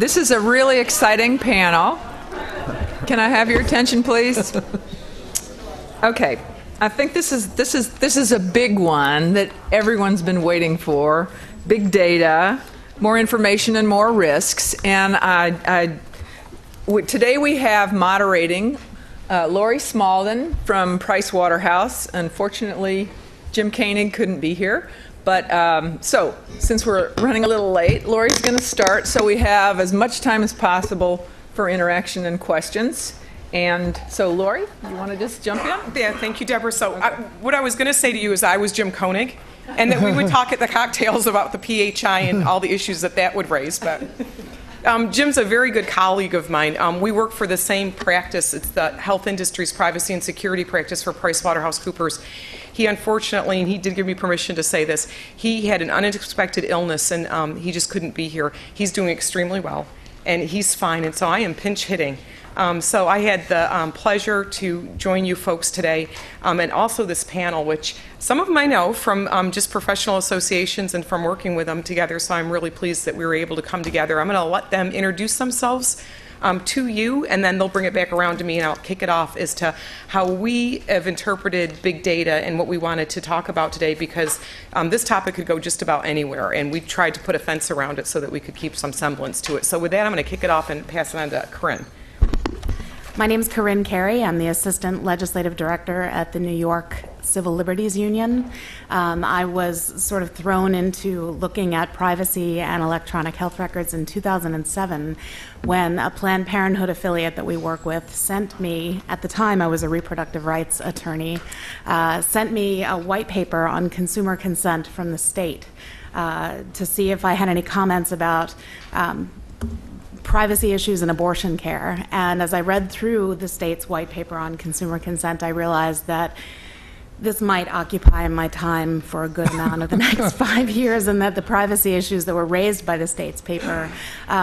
This is a really exciting panel. Can I have your attention, please? Okay, I think this is a big one that everyone's been waiting for. Big data, more information, and more risks. And today we have moderating Laurie Smaldon from Pricewaterhouse. Unfortunately, Jim Koenig couldn't be here. But so, since we're running a little late, Laurie's going to start so we have as much time as possible for interaction and questions. And so, Laurie, you want to just jump in? Yeah, thank you, Debra. So what I was going to say to you is I was Jim Koenig, and that we would talk at the cocktails about the PHI and all the issues that would raise. But Jim's a very good colleague of mine. We work for the same practice. It's the Health Industries Privacy and Security practice for PricewaterhouseCoopers. He unfortunately, and he did give me permission to say this, he had an unexpected illness and he just couldn't be here. He's doing extremely well and he's fine, and so I am pinch hitting. So I had the pleasure to join you folks today and also this panel, which some of them I know from just professional associations and from working with them together, so I'm really pleased that we were able to come together. I'm going to let them introduce themselves to you, and then they'll bring it back around to me, and I'll kick it off as to how we have interpreted big data and what we wanted to talk about today, because this topic could go just about anywhere, and we've tried to put a fence around it so that we could keep some semblance to it. So with that, I'm going to kick it off and pass it on to Corinne. My name is Corinne Carey. I'm the Assistant Legislative Director at the New York Civil Liberties Union. I was sort of thrown into looking at privacy and electronic health records in 2007 when a Planned Parenthood affiliate that we work with sent me, at the time I was a reproductive rights attorney, sent me a white paper on consumer consent from the state to see if I had any comments about privacy issues in abortion care. And as I read through the state's white paper on consumer consent, I realized that this might occupy my time for a good amount of the next 5 years, and that the privacy issues that were raised by the state's paper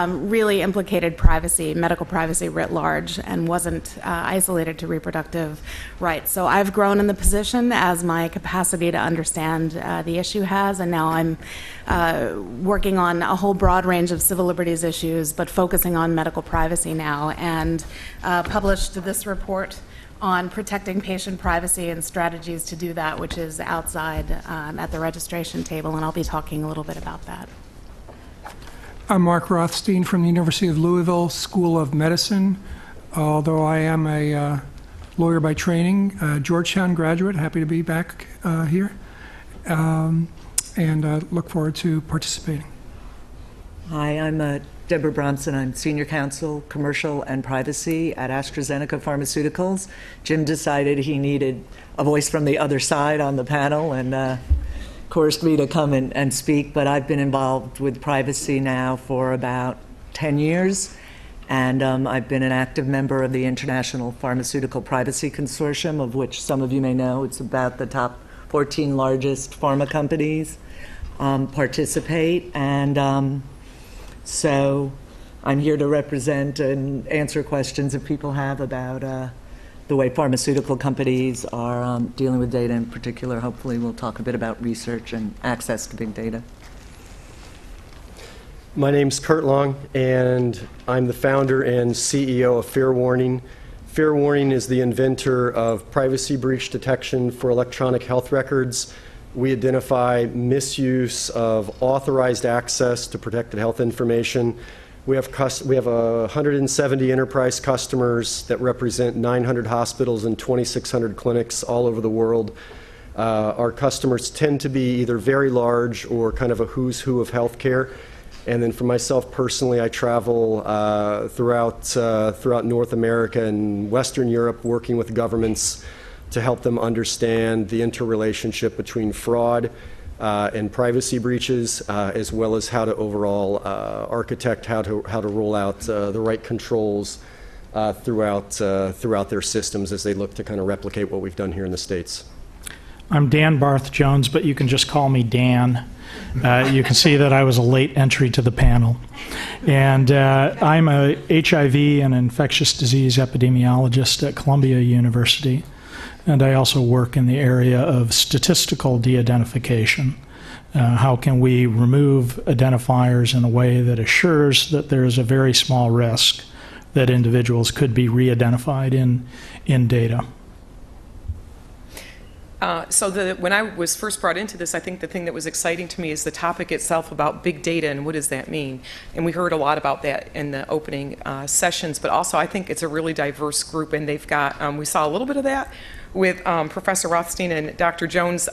really implicated privacy, medical privacy writ large, and wasn't isolated to reproductive rights. So I've grown in the position as my capacity to understand the issue has, and now I'm working on a whole broad range of civil liberties issues, but focusing on medical privacy now, and published this report on protecting patient privacy and strategies to do that, which is outside at the registration table, and I'll be talking a little bit about that. I'm Mark Rothstein from the University of Louisville School of Medicine. Although I am a lawyer by training, Georgetown graduate, happy to be back here, and look forward to participating. Hi, I'm Debra Bromson. I'm Senior Counsel, Commercial and Privacy at AstraZeneca Pharmaceuticals. Jim decided he needed a voice from the other side on the panel and coerced me to come and speak, but I've been involved with privacy now for about 10 years, and I've been an active member of the International Pharmaceutical Privacy Consortium, of which some of you may know. It's about the top 14 largest pharma companies participate, and so I'm here to represent and answer questions if people have about the way pharmaceutical companies are dealing with data in particular. Hopefully we'll talk a bit about research and access to big data. My name's Kurt Long, and I'm the founder and CEO of Fair Warning. Fair Warning is the inventor of privacy breach detection for electronic health records. We identify misuse of authorized access to protected health information. We have 170 enterprise customers that represent 900 hospitals and 2,600 clinics all over the world. Our customers tend to be either very large or kind of a who's who of healthcare. And then for myself personally, I travel throughout North America and Western Europe working with governments to help them understand the interrelationship between fraud and privacy breaches, as well as how to overall architect how to roll out the right controls throughout their systems as they look to kind of replicate what we've done here in the States. I'm Dan Barth Jones, but you can just call me Dan. You can see that I was a late entry to the panel. And I'm a HIV and infectious disease epidemiologist at Columbia University. And I also work in the area of statistical de-identification. How can we remove identifiers in a way that assures that there is a very small risk that individuals could be re-identified in data? When I was first brought into this, I think the thing that was exciting to me is the topic itself about big data and what does that mean. And we heard a lot about that in the opening sessions, but also I think it's a really diverse group, and they've got, we saw a little bit of that with Professor Rothstein and Dr. Jones.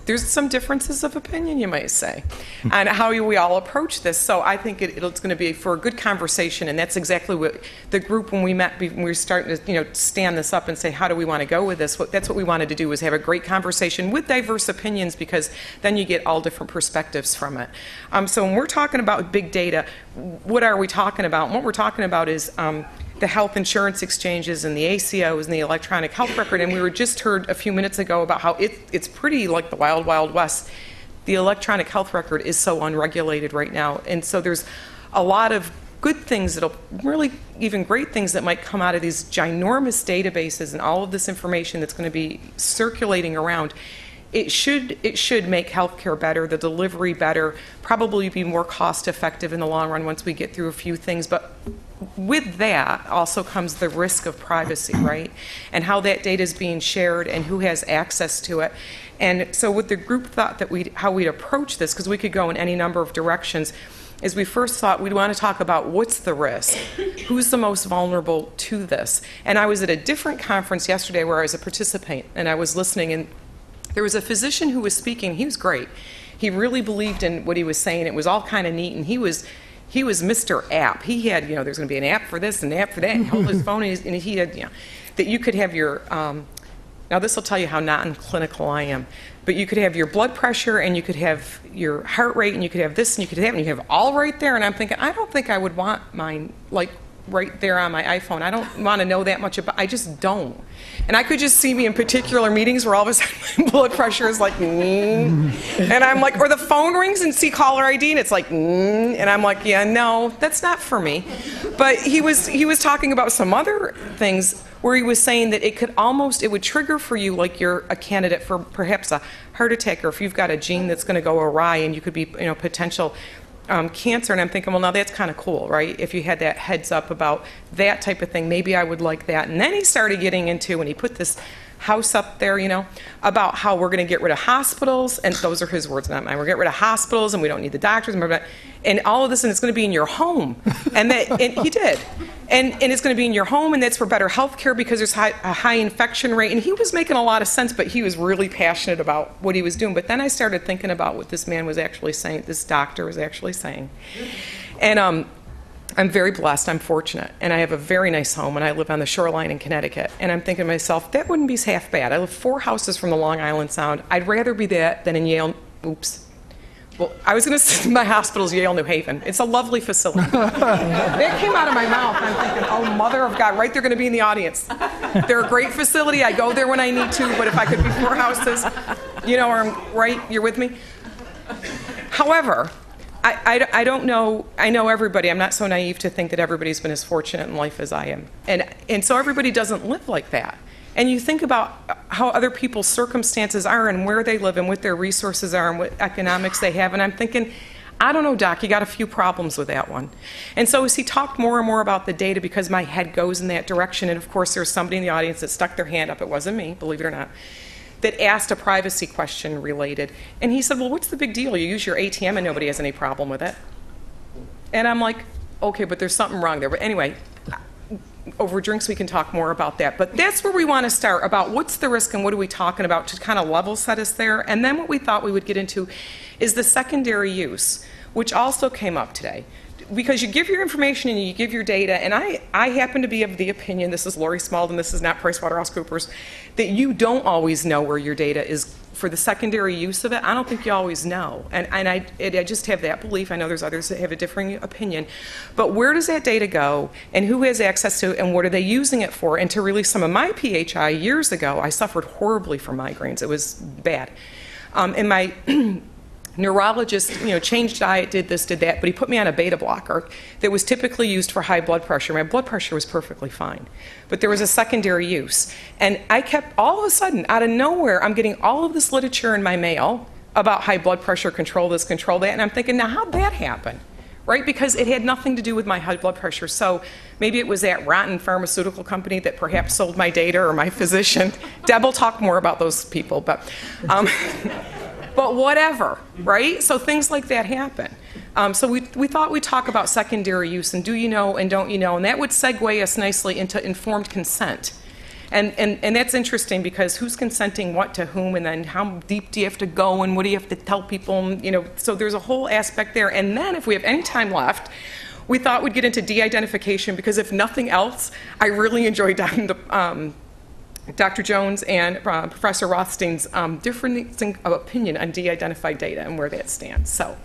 There's some differences of opinion, you might say, on how we all approach this. So I think it's going to be for a good conversation, and that's exactly what the group, when we met, when we were starting to stand this up and say, how do we want to go with this? That's what we wanted to do, was have a great conversation with diverse opinions, because then you get all different perspectives from it. So when we're talking about big data, what are we talking about? And what we're talking about is the health insurance exchanges and the ACOs and the electronic health record. And we were just heard a few minutes ago about how it's pretty like the wild, wild west. The electronic health record is so unregulated right now. And so there's a lot of good things that'll really, even great things that might come out of these ginormous databases and all of this information that's going to be circulating around. It should make healthcare better, the delivery better, probably be more cost effective in the long run once we get through a few things. But with that also comes the risk of privacy, right? And how that data is being shared and who has access to it. And so what the group thought that how we'd approach this, because we could go in any number of directions, is we first thought we'd want to talk about what's the risk, who's the most vulnerable to this. And I was at a different conference yesterday where I was a participant, and I was listening, and there was a physician who was speaking. He was great. He really believed in what he was saying. It was all kind of neat, and he was Mr. App. He had, there's going to be an app for this and an app for that, and held his phone, and he had, that you could have your, now this will tell you how non-clinical I am, but you could have your blood pressure, and you could have your heart rate, and you could have this, and you could have that, and you have all right there, and I'm thinking, I don't think I would want mine, like, right there on my iPhone. I don't want to know that much about, I just don't. And I could just see me in particular meetings where all of a sudden my blood pressure is like, and I'm like, or the phone rings and see caller ID and it's like, and I'm like, yeah, no, that's not for me. But he was talking about some other things where he was saying that it would trigger for you like you're a candidate for perhaps a heart attack, or if you've got a gene that's going to go awry and you could be, potential cancer. And I'm thinking, well, now that's kind of cool, right? If you had that heads up about that type of thing, maybe I would like that. And then he started getting into, when he put this house up there, about how we're going to get rid of hospitals, and those are his words, not mine. We're going to get rid of hospitals, and we don't need the doctors, and all of this, and it's going to be in your home. And he did. And it's going to be in your home, and that's for better health care because there's a high infection rate. And he was making a lot of sense, but he was really passionate about what he was doing. But then I started thinking about what this man was actually saying, this doctor was actually saying. And I'm very blessed, I'm fortunate, and I have a very nice home, and I live on the shoreline in Connecticut. And I'm thinking to myself, that wouldn't be half bad. I live 4 houses from the Long Island Sound. I'd rather be that than in Yale. Oops. Well, I was going to say my hospital's Yale, New Haven. It's a lovely facility. That came out of my mouth. I'm thinking, oh, mother of God, right, they're going to be in the audience. They're a great facility. I go there when I need to, but if I could be 4 houses, right, you're with me? However, I don't know, I know everybody. I'm not so naive to think that everybody's been as fortunate in life as I am. And so everybody doesn't live like that. And you think about how other people's circumstances are and where they live and what their resources are and what economics they have. And I'm thinking, I don't know, Doc, you got a few problems with that one. And so as he talked more and more about the data, because my head goes in that direction, and of course there's somebody in the audience that stuck their hand up, it wasn't me, believe it or not, that asked a privacy question related. And he said, well, what's the big deal? You use your ATM and nobody has any problem with it. And I'm like, okay, but there's something wrong there. But anyway, over drinks we can talk more about that. But that's where we want to start, about what's the risk and what are we talking about, to kind of level set us there. And then what we thought we would get into is the secondary use, which also came up today. Because you give your information and you give your data, and I happen to be of the opinion, this is Laurie Smaldon, this is not PricewaterhouseCoopers, that you don't always know where your data is for the secondary use of it. I don't think you always know. And I just have that belief. I know there's others that have a differing opinion. But where does that data go, and who has access to it, and what are they using it for? And to release some of my PHI years ago, I suffered horribly from migraines. It was bad. And my neurologist, changed diet, did this, did that, but he put me on a beta blocker that was typically used for high blood pressure. My blood pressure was perfectly fine, but there was a secondary use. And I kept, all of a sudden, out of nowhere, I'm getting all of this literature in my mail about high blood pressure, control this, control that. And I'm thinking, now how'd that happen? Right? Because it had nothing to do with my high blood pressure. So maybe it was that rotten pharmaceutical company that perhaps sold my data, or my physician. Deb will talk more about those people, but whatever, right? So things like that happen. So we thought we'd talk about secondary use and do you know and don't you know, and that would segue us nicely into informed consent. And that's interesting, because who's consenting what to whom, and then how deep do you have to go, and what do you have to tell people, you know, so there's a whole aspect there. And then if we have any time left, we thought we'd get into de-identification, because if nothing else, I really enjoyed Dr. Jones and Professor Rothstein's difference of opinion on de-identified data and where that stands. So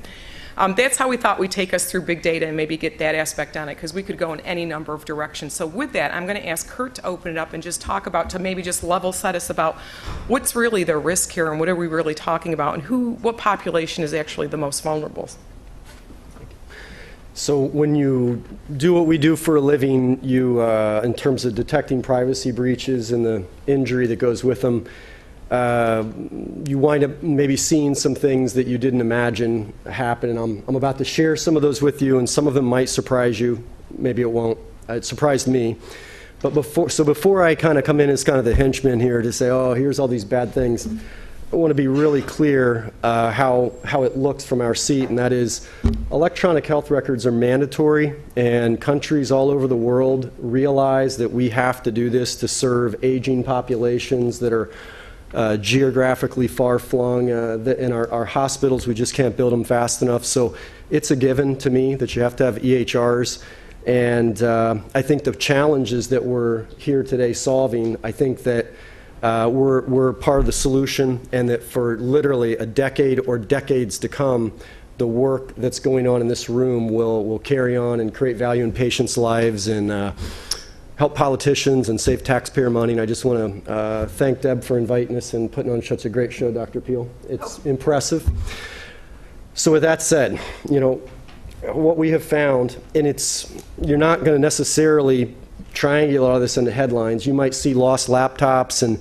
that's how we thought we'd take us through big data and maybe get that aspect on it, because we could go in any number of directions. So with that, I'm going to ask Kurt to open it up and just talk about, to maybe just level set us about what's really the risk here, and what are we really talking about, and what population is actually the most vulnerable. So when you do what we do for a living, you, in terms of detecting privacy breaches and the injury that goes with them, you wind up maybe seeing some things that you didn't imagine happen. And I'm about to share some of those with you, and some of them might surprise you. Maybe it won't. It surprised me. But before I kind of come in as kind of the henchman here to say, oh, here's all these bad things, I want to be really clear how it looks from our seat, and that is electronic health records are mandatory, and countries all over the world realize that we have to do this to serve aging populations that are geographically far-flung. In our hospitals, we just can't build them fast enough. So it's a given to me that you have to have EHRs. And I think the challenges that we're here today solving, I think that we're part of the solution, and that for literally a decade or decades to come, the work that's going on in this room will carry on and create value in patients' lives, and help politicians and save taxpayer money. And I just want to thank Deb for inviting us and putting on such a great show, Dr. Peel. It's impressive. So with that said, you know, what we have found, and you're not going to necessarily triangulate all this into headlines. You might see lost laptops and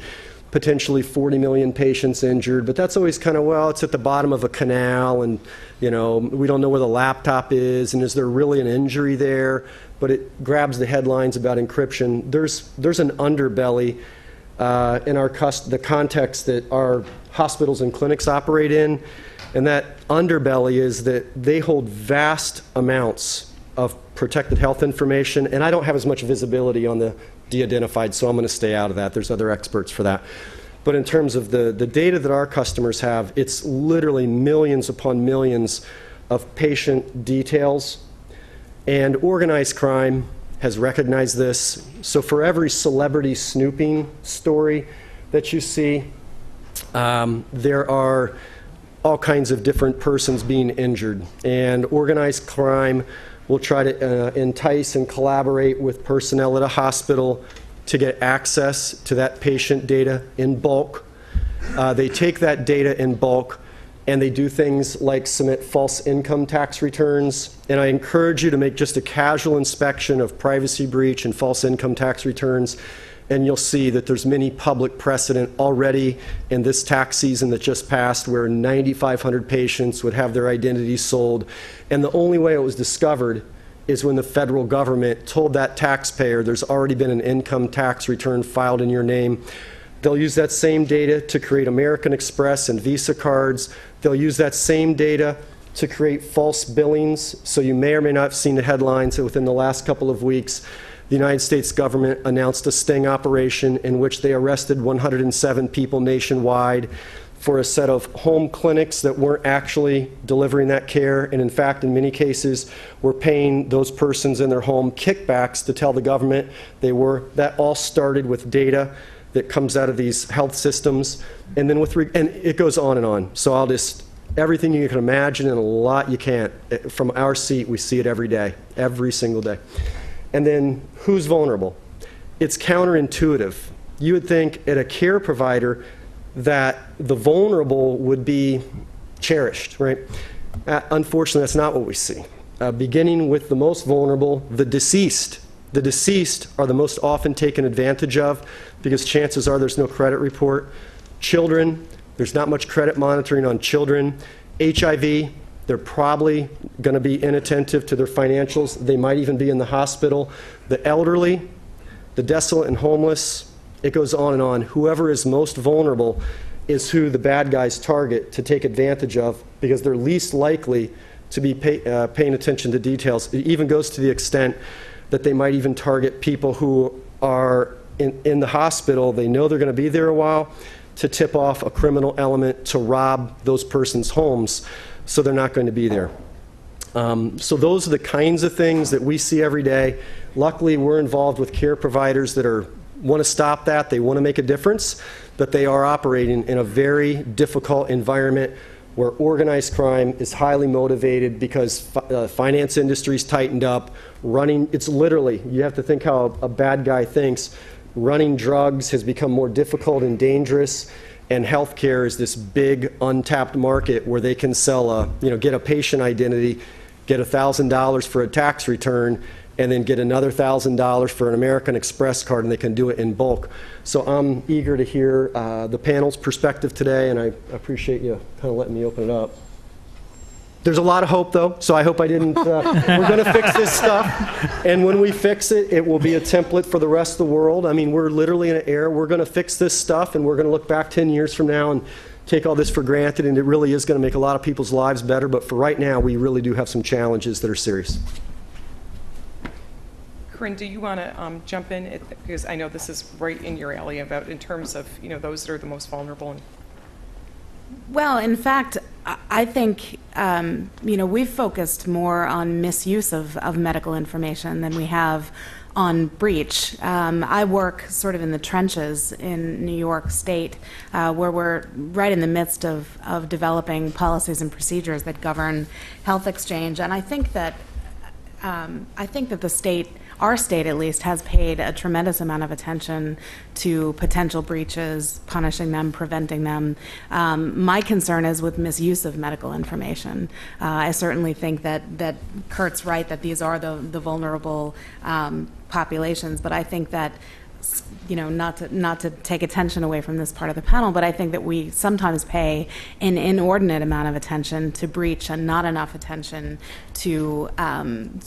potentially 40 million patients injured, but that's always kind of, well, it's at the bottom of a canal, and you know, we don't know where the laptop is, and is there really an injury there? But it grabs the headlines about encryption. There's an underbelly in the context that our hospitals and clinics operate in, and that underbelly is that they hold vast amounts of protected health information, and I don't have as much visibility on the de-identified, so I'm going to stay out of that. There's other experts for that. But in terms of the data that our customers have, it's literally millions upon millions of patient details, and organized crime has recognized this. So for every celebrity snooping story that you see, there are all kinds of different persons being injured, and organized crime will try to entice and collaborate with personnel at a hospital to get access to that patient data in bulk. They take that data in bulk, and they do things like submit false income tax returns. And I encourage you to make just a casual inspection of privacy breach and false income tax returns, and you'll see that there's many public precedent already in this tax season that just passed, where 9,500 patients would have their identities sold. And the only way it was discovered is when the federal government told that taxpayer there's already been an income tax return filed in your name. They'll use that same data to create American Express and Visa cards. They'll use that same data to create false billings. So you may or may not have seen the headlines that within the last couple of weeks, the United States government announced a sting operation in which they arrested 107 people nationwide for a set of home clinics that weren't actually delivering that care, and in fact, in many cases, were paying those persons in their home kickbacks to tell the government they were. That all started with data that comes out of these health systems, and then and it goes on and on. So I'll just, everything you can imagine and a lot you can't. From our seat, we see it every day, every single day. And then who's vulnerable? It's counterintuitive. You would think at a care provider that the vulnerable would be cherished, right? Unfortunately, that's not what we see. Beginning with the most vulnerable, the deceased. The deceased are the most often taken advantage of because chances are there's no credit report. Children, There's not much credit monitoring on children. HIV, they're probably going to be inattentive to their financials. They might even be in the hospital. The elderly, the desolate and homeless, it goes on and on. Whoever is most vulnerable is who the bad guys target to take advantage of, because they're least likely to be paying attention to details. It even goes to the extent that they might even target people who are in the hospital. They know they're going to be there a while, to tip off a criminal element to rob those persons' homes, so they're not going to be there. So those are the kinds of things that we see every day. Luckily, we're involved with care providers that want to stop that. They want to make a difference, but they are operating in a very difficult environment where organized crime is highly motivated because finance industry's tightened up. It's literally, you have to think how a bad guy thinks. Running drugs has become more difficult and dangerous, and healthcare is this big untapped market where they can sell get a patient identity, get $1,000 for a tax return, and then get another $1,000 for an American Express card, and they can do it in bulk. So I'm eager to hear the panel's perspective today, and I appreciate you kind of letting me open it up. There's a lot of hope, though, so I hope I didn't. We're going to fix this stuff, and when we fix it, it will be a template for the rest of the world. I mean, we're literally in an era. We're going to fix this stuff, and we're going to look back 10 years from now and take all this for granted, and it really is going to make a lot of people's lives better. But for right now, we really do have some challenges that are serious. Corinne, do you want to jump in? Because I know this is right in your alley about in terms of those that are the most vulnerable. Well, in fact, I think we've focused more on misuse of medical information than we have on breach. I work sort of in the trenches in New York State, where we're right in the midst of developing policies and procedures that govern health exchange, and I think that the state, our state at least, has paid a tremendous amount of attention to potential breaches, punishing them, preventing them. My concern is with misuse of medical information. I certainly think that Kurt's right that these are the vulnerable populations, but I think that not to take attention away from this part of the panel, but I think that we sometimes pay an inordinate amount of attention to breach and not enough attention to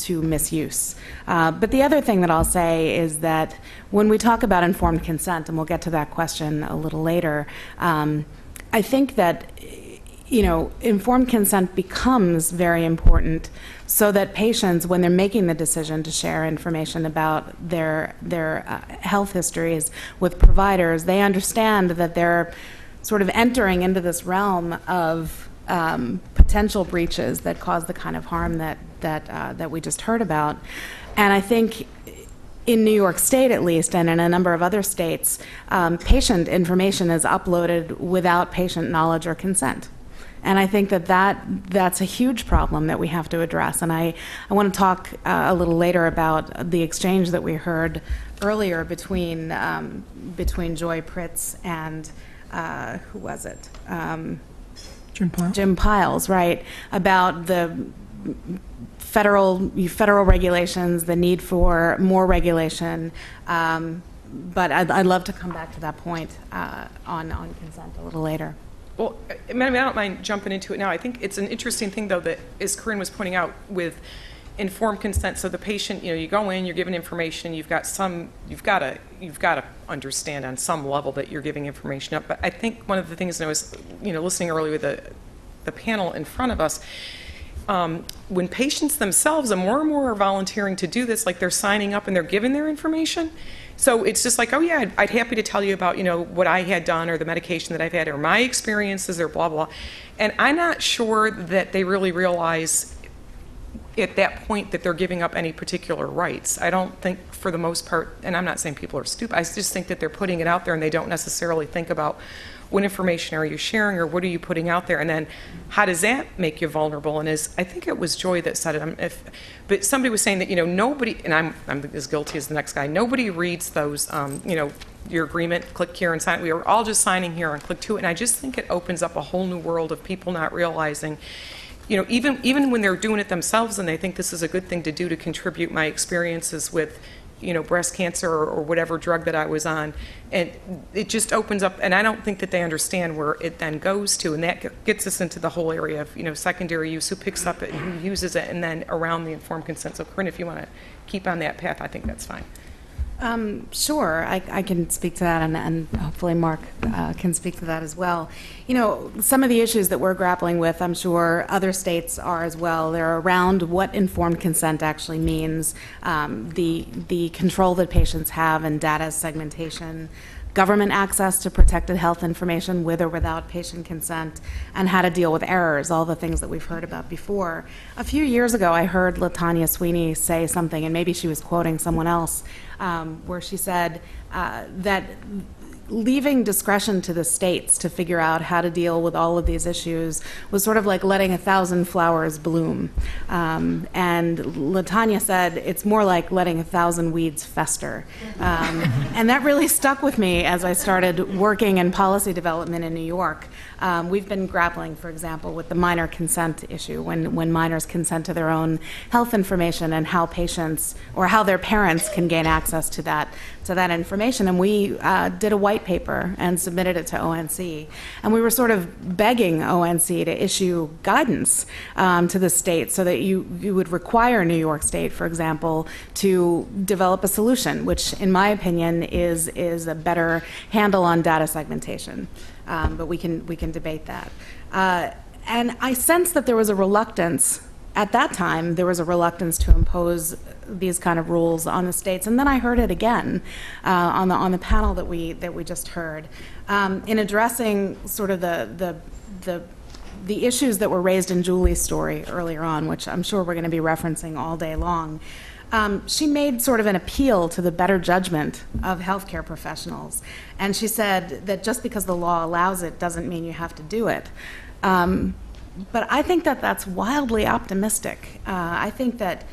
misuse. But the other thing that I'll say is that when we talk about informed consent, and we'll get to that question a little later, I think that informed consent becomes very important so that patients, when they're making the decision to share information about their health histories with providers, they understand that they're sort of entering into this realm of potential breaches that cause the kind of harm that we just heard about. And I think in New York State, at least, and in a number of other states, patient information is uploaded without patient knowledge or consent. And I think that's a huge problem that we have to address. And I want to talk a little later about the exchange that we heard earlier between Joy Pritz and who was it? Jim Piles. Jim Piles, right? About the federal regulations, the need for more regulation. But I'd love to come back to that point on consent a little later. Well, I don't mind jumping into it now. I think it's an interesting thing, though, that, as Corinne was pointing out, with informed consent. So the patient, you go in, you're given information. You've got to understand on some level that you're giving information up. But I think one of the things, and I was, listening earlier with the panel in front of us, when patients themselves, and more are volunteering to do this, like they're signing up and they're giving their information. So it's just like, oh yeah, I'd happy to tell you about, what I had done or the medication that I've had or my experiences or blah, blah. And I'm not sure that they really realize at that point that they're giving up any particular rights. I don't think, for the most part, and I'm not saying people are stupid, I just think that they're putting it out there and they don't necessarily think about what information are you sharing or what are you putting out there, and then how does that make you vulnerable? And I think it was Joy that said it, but somebody was saying that, nobody, and I'm as guilty as the next guy, nobody reads those, your agreement, click here and sign it. We are all just signing here and click to it, and I just think it opens up a whole new world of people not realizing, even when they're doing it themselves and they think this is a good thing to do to contribute my experiences with breast cancer or whatever drug that I was on. And it just opens up, and I don't think that they understand where it then goes to, and that gets us into the whole area of, secondary use, who picks up it and who uses it, and then around the informed consent. So Corinne, if you want to keep on that path, I think that's fine. Sure, I can speak to that, and hopefully Mark can speak to that as well. Some of the issues that we're grappling with, I'm sure other states are as well. They're around what informed consent actually means, the control that patients have in data segmentation, government access to protected health information with or without patient consent, and how to deal with errors, all the things that we've heard about before. A few years ago, I heard LaTanya Sweeney say something, and maybe she was quoting someone else, where she said that leaving discretion to the states to figure out how to deal with all of these issues was sort of like letting 1,000 flowers bloom. And LaTanya said it's more like letting 1,000 weeds fester. And that really stuck with me as I started working in policy development in New York. We've been grappling, for example, with the minor consent issue, when minors consent to their own health information and how patients or how their parents can gain access to that information. And we did a white paper and submitted it to ONC. And we were sort of begging ONC to issue guidance to the state so that you would require New York State, for example, to develop a solution, which in my opinion is a better handle on data segmentation. But we can debate that. And I sense that there was a reluctance. At that time, there was a reluctance to impose these kind of rules on the states, and then I heard it again on the panel that we just heard in addressing sort of the issues that were raised in Julie's story earlier on, which I'm sure we're going to be referencing all day long. She made sort of an appeal to the better judgment of healthcare professionals, and she said that just because the law allows it doesn't mean you have to do it. But I think that that's wildly optimistic. I think that,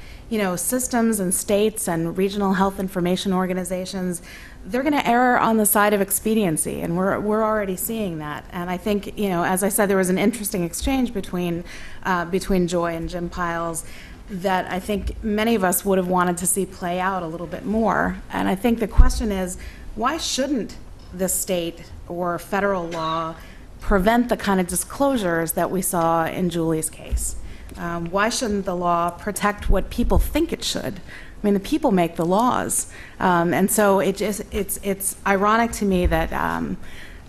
systems and states and regional health information organizations, they're going to err on the side of expediency, and we're already seeing that. And I think, as I said, there was an interesting exchange between Joy and Jim Piles that I think many of us would have wanted to see play out a little bit more. And I think the question is, why shouldn't the state or federal law prevent the kind of disclosures that we saw in Julie's case? Why shouldn't the law protect what people think it should? I mean, the people make the laws, and so it's ironic to me that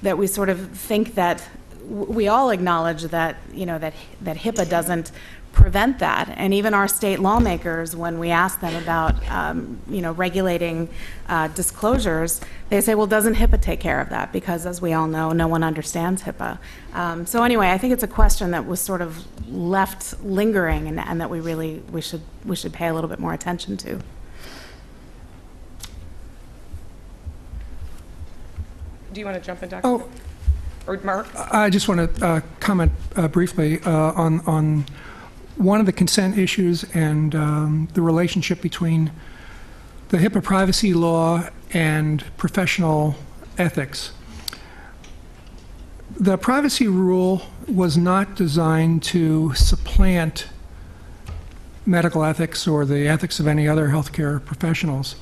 that we sort of think that we all acknowledge that that HIPAA doesn't prevent that, and even our state lawmakers, when we ask them about regulating disclosures, they say, well, doesn't HIPAA take care of that? Because as we all know, no one understands HIPAA. So anyway, I think it's a question that was sort of left lingering, and that we should pay a little bit more attention to. Do you want to jump in, Dr.? Oh, or Mark? I just want to comment briefly on one of the consent issues and the relationship between the HIPAA privacy law and professional ethics. The privacy rule was not designed to supplant medical ethics or the ethics of any other healthcare professionals.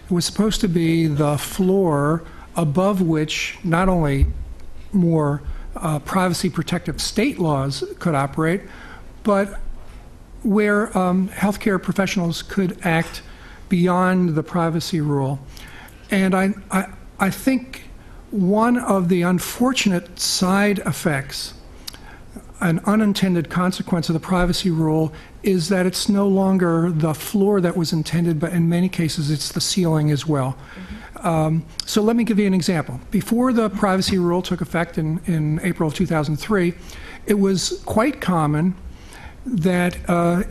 It was supposed to be the floor above which not only more privacy protective state laws could operate, but where healthcare professionals could act beyond the privacy rule. And I think one of the unfortunate side effects, an unintended consequence of the privacy rule, is that it's no longer the floor that was intended, but in many cases it's the ceiling as well. So let me give you an example. Before the privacy rule took effect in April of 2003, it was quite common that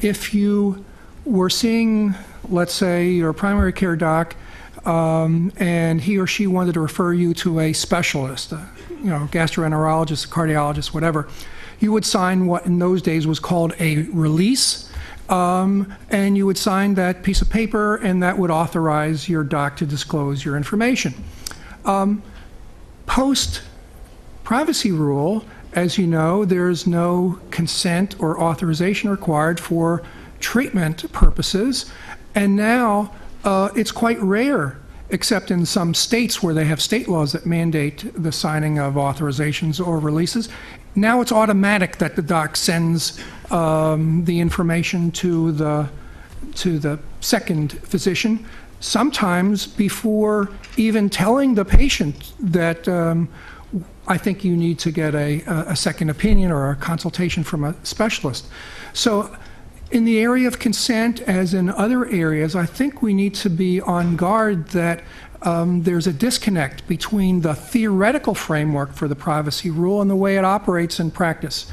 if you were seeing, let's say, your primary care doc, and he or she wanted to refer you to a specialist, gastroenterologist, cardiologist, whatever, you would sign what in those days was called a release, and you would sign that piece of paper, and that would authorize your doc to disclose your information. Post-privacy rule, as you know, there's no consent or authorization required for treatment purposes, and now it's quite rare, except in some states where they have state laws that mandate the signing of authorizations or releases. Now it's automatic that the doc sends the information to the second physician, sometimes before even telling the patient that I think you need to get a second opinion or a consultation from a specialist. So in the area of consent, as in other areas, I think we need to be on guard that there's a disconnect between the theoretical framework for the privacy rule and the way it operates in practice.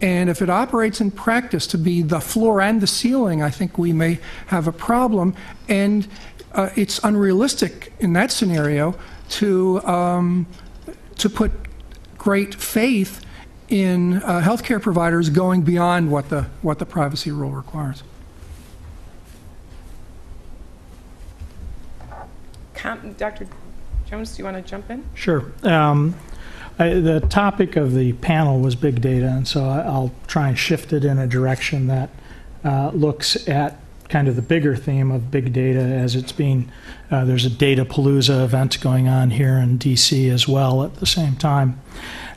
And if it operates in practice to be the floor and the ceiling, I think we may have a problem. And it's unrealistic in that scenario to put great faith in healthcare providers going beyond what the privacy rule requires. Dr. Jones, do you want to jump in? Sure. The topic of the panel was big data, and so I'll try and shift it in a direction that looks at kind of the bigger theme of big data as it's being, there's a Data Palooza event going on here in DC as well at the same time.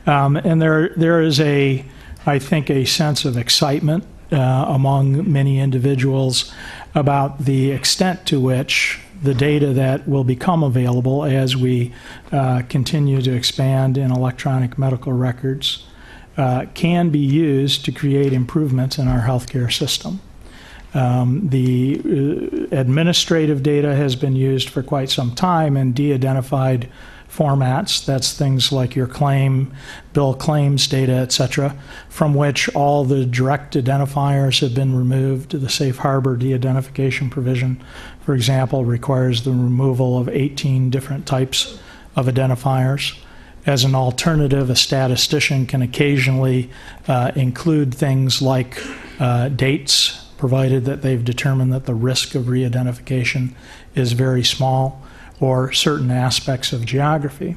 And there is I think, a sense of excitement among many individuals about the extent to which the data that will become available as we continue to expand in electronic medical records can be used to create improvements in our healthcare system. The administrative data has been used for quite some time in de-identified formats. That's things like your claim, bill claims data, etc., from which all the direct identifiers have been removed. The safe harbor de-identification provision, for example, requires the removal of 18 different types of identifiers. As an alternative, a statistician can occasionally include things like dates, provided that they've determined that the risk of re-identification is very small, or certain aspects of geography.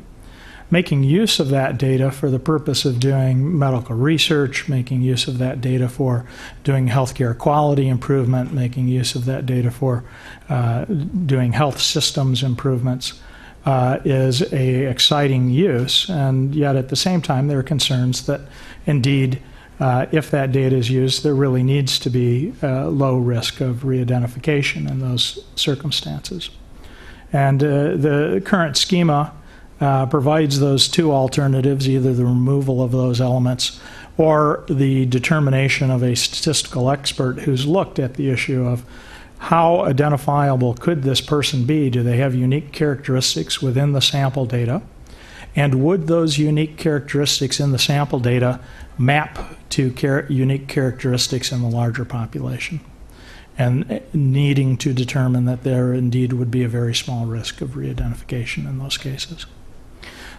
Making use of that data for the purpose of doing medical research, making use of that data for doing healthcare quality improvement, making use of that data for doing health systems improvements is an exciting use, and yet at the same time there are concerns that indeed if that data is used, there really needs to be low risk of re-identification in those circumstances. And the current schema provides those two alternatives, either the removal of those elements or the determination of a statistical expert who's looked at the issue of how identifiable could this person be? Do they have unique characteristics within the sample data? And would those unique characteristics in the sample data map to unique characteristics in the larger population? And needing to determine that there indeed would be a very small risk of re-identification in those cases.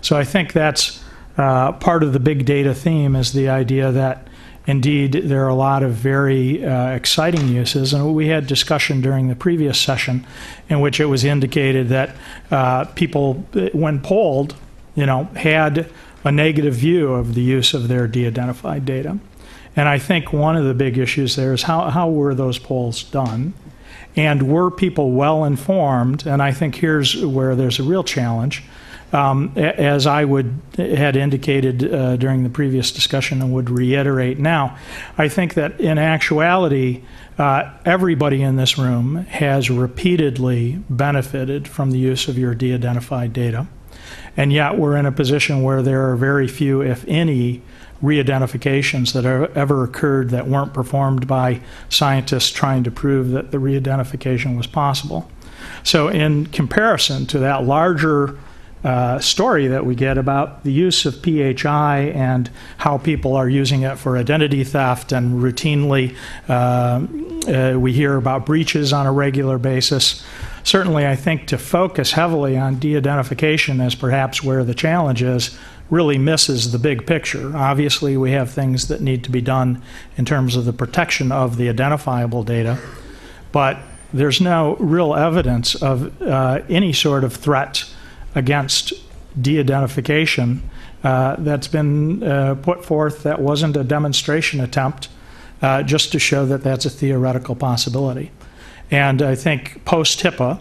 So I think that's part of the big data theme, is the idea that indeed there are a lot of very exciting uses. And we had discussion during the previous session in which it was indicated that people, when polled, had a negative view of the use of their de-identified data. And I think one of the big issues there is how were those polls done? And were people well informed? And I think here's where there's a real challenge. As I had indicated during the previous discussion and would reiterate now, I think that in actuality, everybody in this room has repeatedly benefited from the use of your de-identified data. And yet we're in a position where there are very few, if any, re-identifications that have ever occurred that weren't performed by scientists trying to prove that the re-identification was possible. So in comparison to that larger story that we get about the use of PHI and how people are using it for identity theft, and routinely we hear about breaches on a regular basis. Certainly, I think to focus heavily on de-identification as perhaps where the challenge is really misses the big picture. Obviously, we have things that need to be done in terms of the protection of the identifiable data, but there's no real evidence of any sort of threat against de-identification that's been put forth that wasn't a demonstration attempt just to show that that's a theoretical possibility. And I think post-HIPAA,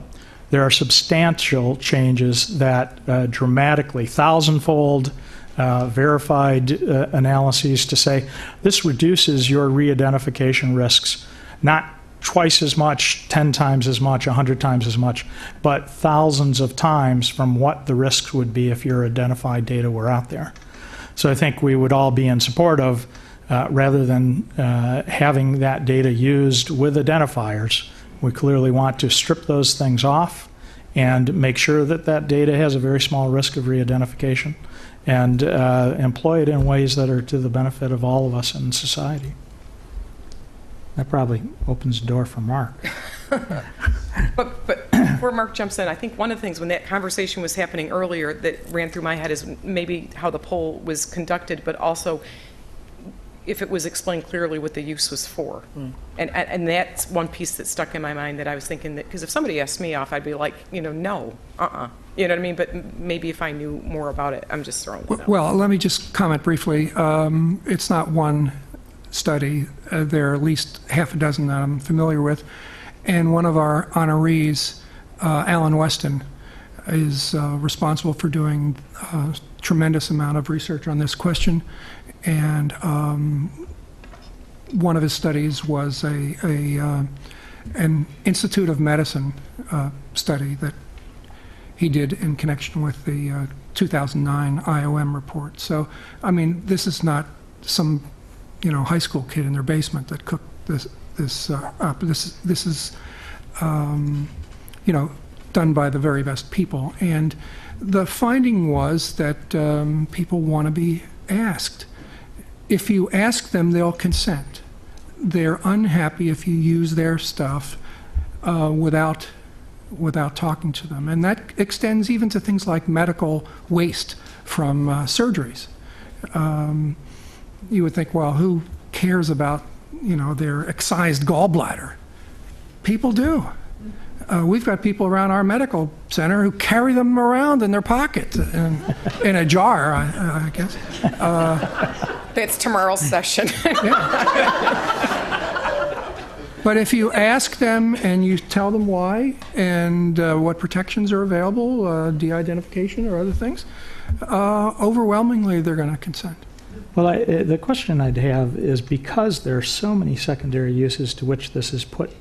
there are substantial changes that dramatically, thousandfold verified analyses to say this reduces your re-identification risks, not twice as much, 10 times as much, 100 times as much, but thousands of times from what the risks would be if your identified data were out there. So I think we would all be in support of, rather than having that data used with identifiers, we clearly want to strip those things off and make sure that that data has a very small risk of re-identification and employ it in ways that are to the benefit of all of us in society. That probably opens the door for Mark. But before Mark jumps in, I think one of the things when that conversation was happening earlier that ran through my head is maybe how the poll was conducted, but also if it was explained clearly what the use was for. And that's one piece that stuck in my mind that I was thinking that, because if somebody asked me off, I'd be like, no, You know what I mean? But maybe if I knew more about it, I'm just throwing it out. Well, let me just comment briefly. It's not one study. There are at least half a dozen that I'm familiar with. And one of our honorees, Alan Weston, is responsible for doing a tremendous amount of research on this question. And one of his studies was an Institute of Medicine study that he did in connection with the 2009 IOM report. So, I mean, this is not some high school kid in their basement that cooked this up. This is done by the very best people. And the finding was that people want to be asked. If you ask them, they'll consent. They're unhappy if you use their stuff without talking to them. And that extends even to things like medical waste from surgeries. You would think, well, who cares about their excised gallbladder? People do. We've got people around our medical center who carry them around in their pocket in a jar, I guess. That's tomorrow's session. But if you ask them and you tell them why and what protections are available, de-identification or other things, overwhelmingly they're going to consent. Well, the question I'd have is, because there are so many secondary uses to which this is put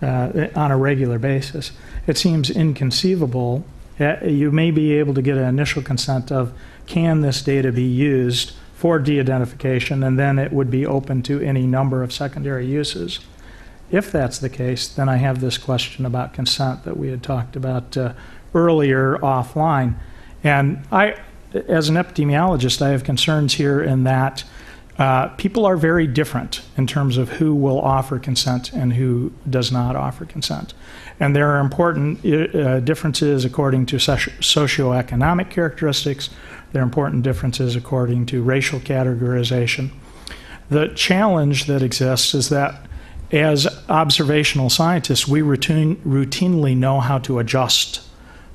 on a regular basis, it seems inconceivable. You may be able to get an initial consent of, can this data be used for de-identification, and then it would be open to any number of secondary uses. If that's the case, then I have this question about consent that we had talked about earlier offline. And I, as an epidemiologist, I have concerns here in that people are very different in terms of who will offer consent and who does not offer consent. And there are important differences according to socioeconomic characteristics. There are important differences according to racial categorization. The challenge that exists is that as observational scientists, we routinely know how to adjust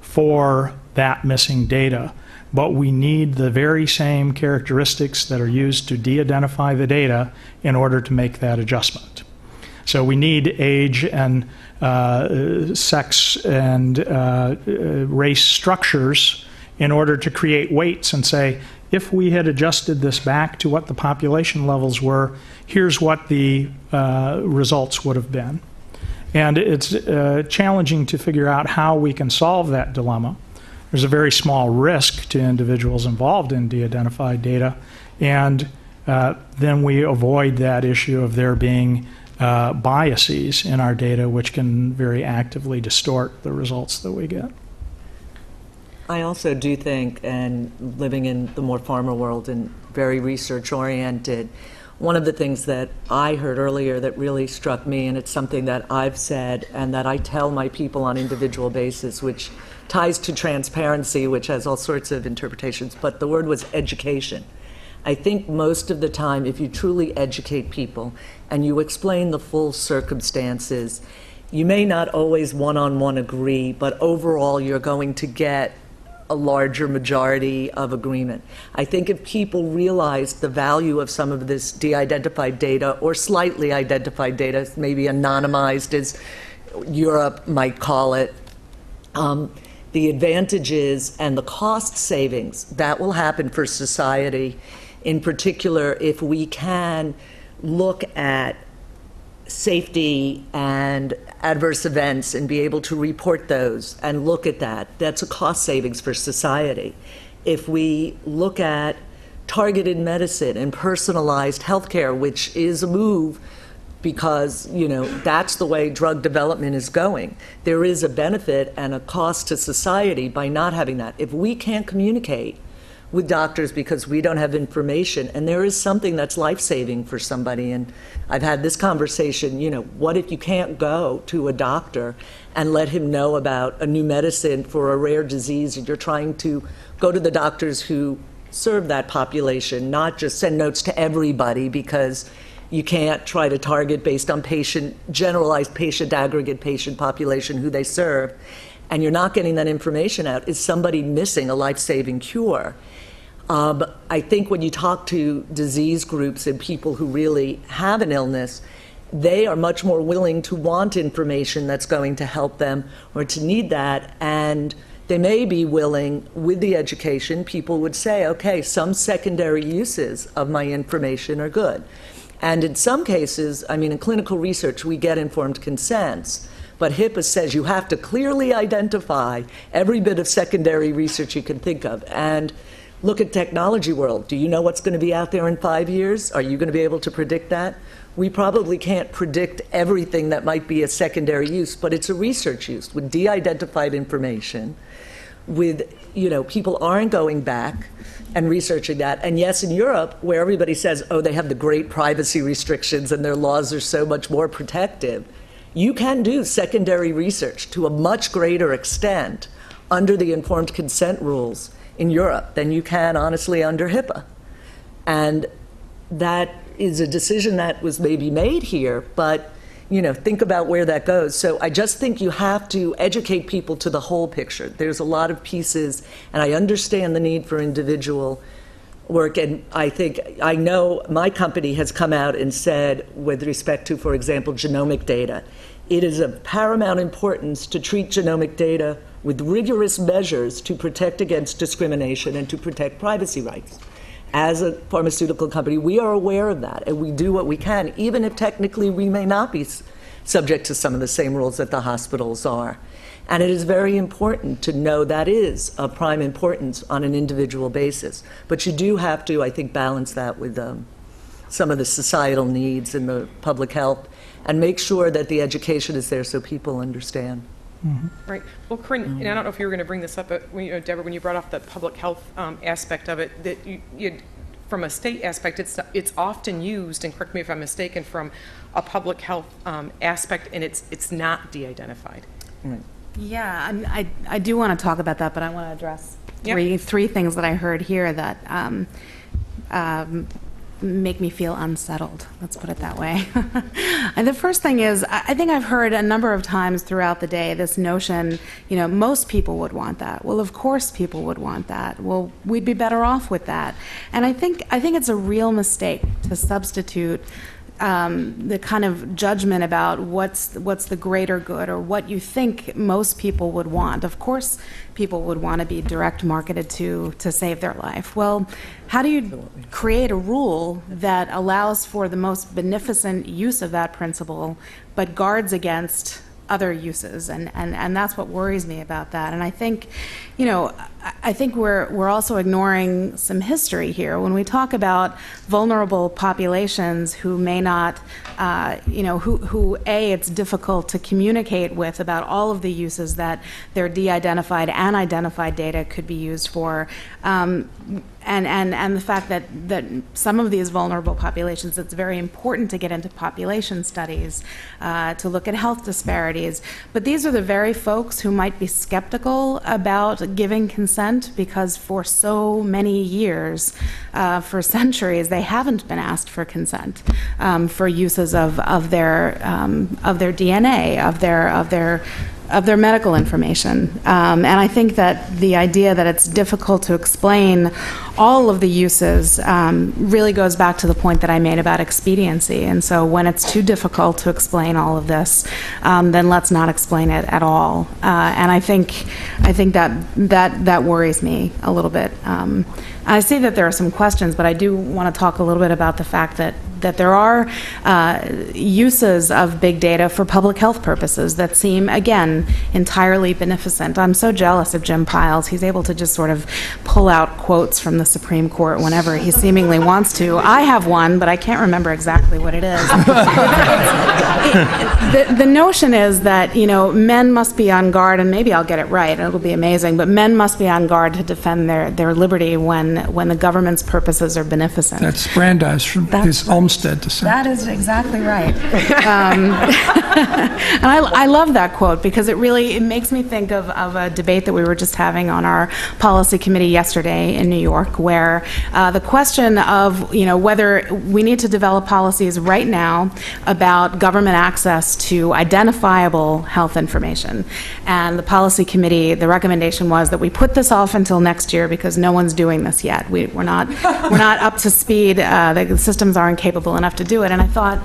for that missing data. But we need the very same characteristics that are used to de-identify the data in order to make that adjustment. So we need age and sex and race structures in order to create weights and say, if we had adjusted this back to what the population levels were, here's what the results would have been. And it's challenging to figure out how we can solve that dilemma. There's a very small risk to individuals involved in de-identified data, and then we avoid that issue of there being biases in our data which can very actively distort the results that we get. I also do think, and living in the more pharma world and very research-oriented, one of the things that I heard earlier that really struck me, and it's something that I've said and that I tell my people on individual basis, which ties to transparency, which has all sorts of interpretations, but the word was education. I think most of the time, if you truly educate people and you explain the full circumstances, you may not always one-on-one agree, but overall you're going to get a larger majority of agreement. I think if people realize the value of some of this de-identified data or slightly identified data, maybe anonymized as Europe might call it, The advantages and the cost savings that will happen for society, in particular, if we can look at safety and adverse events and be able to report those and look at that, that's a cost savings for society. If we look at targeted medicine and personalized healthcare, which is a move because, that's the way drug development is going. There is a benefit and a cost to society by not having that. If we can't communicate with doctors because we don't have information, and there is something that's life-saving for somebody, and I've had this conversation, what if you can't go to a doctor and let him know about a new medicine for a rare disease, and you're trying to go to the doctors who serve that population, not just send notes to everybody because you can't try to target based on generalized patient, aggregate patient population who they serve, and you're not getting that information out. Is somebody missing a life-saving cure? I think when you talk to disease groups and people who really have an illness, they are much more willing to want information that's going to help them or to need that, and they may be willing, with the education, people would say, okay, some secondary uses of my information are good. And in some cases, in clinical research, we get informed consents, but HIPAA says you have to clearly identify every bit of secondary research you can think of. And look at technology world. Do you know what's going to be out there in 5 years? Are you going to be able to predict that? We probably can't predict everything that might be a secondary use, but it's a research use with de-identified information, with, people aren't going back and researching that. And yes, in Europe, where everybody says, oh, they have the great privacy restrictions and their laws are so much more protective, you can do secondary research to a much greater extent under the informed consent rules in Europe than you can, honestly, under HIPAA. And that is a decision that was maybe made here, but think about where that goes. So I just think you have to educate people to the whole picture. There's a lot of pieces, and I understand the need for individual work, and I know my company has come out and said, with respect to, for example, genomic data, it is of paramount importance to treat genomic data with rigorous measures to protect against discrimination and to protect privacy rights. As a pharmaceutical company, we are aware of that, and we do what we can, even if technically we may not be subject to some of the same rules that the hospitals are. And it is very important to know that is of prime importance on an individual basis. But you do have to, I think, balance that with some of the societal needs and the public health, and make sure that the education is there so people understand. Mm-hmm. Right. Well, Corinne, and I don't know if you were going to bring this up, but Debra, when you brought up the public health aspect of it, that you from a state aspect, it's often used, and correct me if I'm mistaken, from a public health aspect, and it's not de-identified. Right. Yeah, I do want to talk about that, but I want to address three things that I heard here that make me feel unsettled, let's put it that way. And the first thing is, I think I've heard a number of times throughout the day this notion, most people would want that. Well, of course people would want that. Well, we'd be better off with that. And I think it's a real mistake to substitute the kind of judgment about what's the greater good or what you think most people would want. Of course, people would want to be direct marketed to save their life. Well, how do you create a rule that allows for the most beneficent use of that principle but guards against other uses? And that's what worries me about that. And I think, I think we're also ignoring some history here when we talk about vulnerable populations who may not, who it's difficult to communicate with about all of the uses that their de-identified and identified data could be used for. And the fact that some of these vulnerable populations, it's very important to get into population studies, to look at health disparities. But these are the very folks who might be skeptical about giving consent because for so many years, for centuries, they haven't been asked for consent for uses of their DNA, of their their medical information. And I think that the idea that it's difficult to explain all of the uses really goes back to the point that I made about expediency. And so when it's too difficult to explain all of this, then let's not explain it at all. And I think that worries me a little bit. I see that there are some questions, but I do want to talk a little bit about the fact that there are uses of big data for public health purposes that seem, again, entirely beneficent. I'm so jealous of Jim Piles. He's able to just sort of pull out quotes from the Supreme Court whenever he seemingly wants to. I have one, but I can't remember exactly what it is. The notion is that, men must be on guard, and maybe I'll get it right, it'll be amazing, but men must be on guard to defend their liberty when the government's purposes are beneficent. That's Brandeis from his Olmsted dissent. That is exactly right. And I love that quote because it makes me think of a debate that we were just having on our policy committee yesterday in New York, where the question of whether we need to develop policies right now about government access to identifiable health information. And the policy committee, the recommendation was that we put this off until next year because no one's doing this yet. We're not up to speed. The systems aren't capable enough to do it. And I thought,